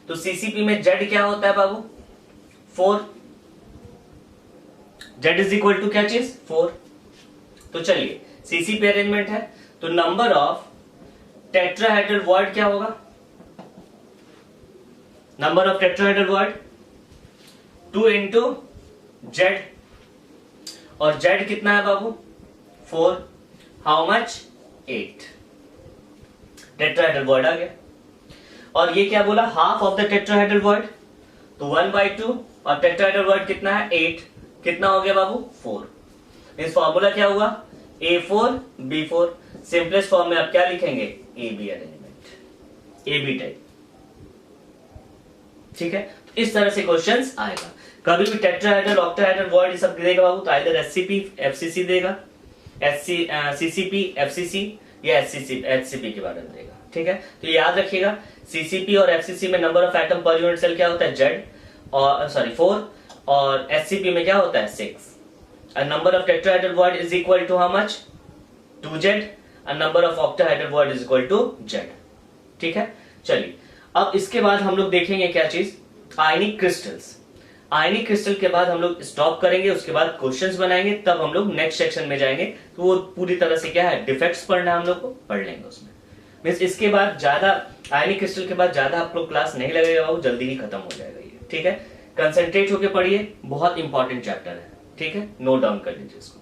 तो CCP में Z क्या होता है बाबू, 4, Z इज इक्वल टू क्या चीज 4। तो चलिए, CCP अरेंजमेंट है तो नंबर ऑफ टेट्राहेड्रल वर्ड क्या होगा, number of tetrahedral word 2 into Z, और Z कितना है बाबू 4, हाउ मच 8, टेट्राहेड्रल वर्ड आ गया। और ये क्या बोला, half of the tetrahedral word, तो 1/2 और टेट्राहेड्रल वर्ड कितना है 8, कितना हो गया बाबू 4। इस फॉर्मूला क्या हुआ, A4 B4, सिंपलेस्ट फॉर्म में आप क्या लिखेंगे, AB अरेंजमेंट, AB टाइप, ठीक है। तो इस तरह से क्वेश्चंस आएगा। कभी भी टेट्राहेड्रल ऑक्टाहेड्रल वर्ड ये सब देगा बाबू तो आइदर SCP FCC देगा, CCP FCC या HCP के बारे में देगा, ठीक है। तो याद रखिएगा, CCP और FCC में number of atom per unit cell क्या होता है Z, और 4, और SCP में क्या होता है 6। And number of tetrahedral word is equal to how much, 2Z, and number of octahedral word is equal to Z, ठीक है। चलिए, अब इसके बाद हम लोग देखेंगे क्या चीज, आयनिक क्रिस्टल्स। आयनिक क्रिस्टल के बाद हम लोग स्टॉप करेंगे, उसके बाद क्वेश्चंस बनाएंगे, तब हम लोग नेक्स्ट सेक्शन में जाएंगे। तो वो पूरी तरह से क्या है, डिफेक्ट्स पढ़ना हम लोग को पढ़ लेंगे उसमें। मीन्स इसके बाद ज्यादा आयनिक क्रिस्टल के बाद ज्यादा आप लोग क्लास नहीं लगेगा, वो जल्दी ही खत्म हो जाएगा ये, ठीक है। कंसंट्रेट होके पढ़िए, बहुत इंपॉर्टेंट चैप्टर है, ठीक है, नोट डाउन कर लीजिए इसको।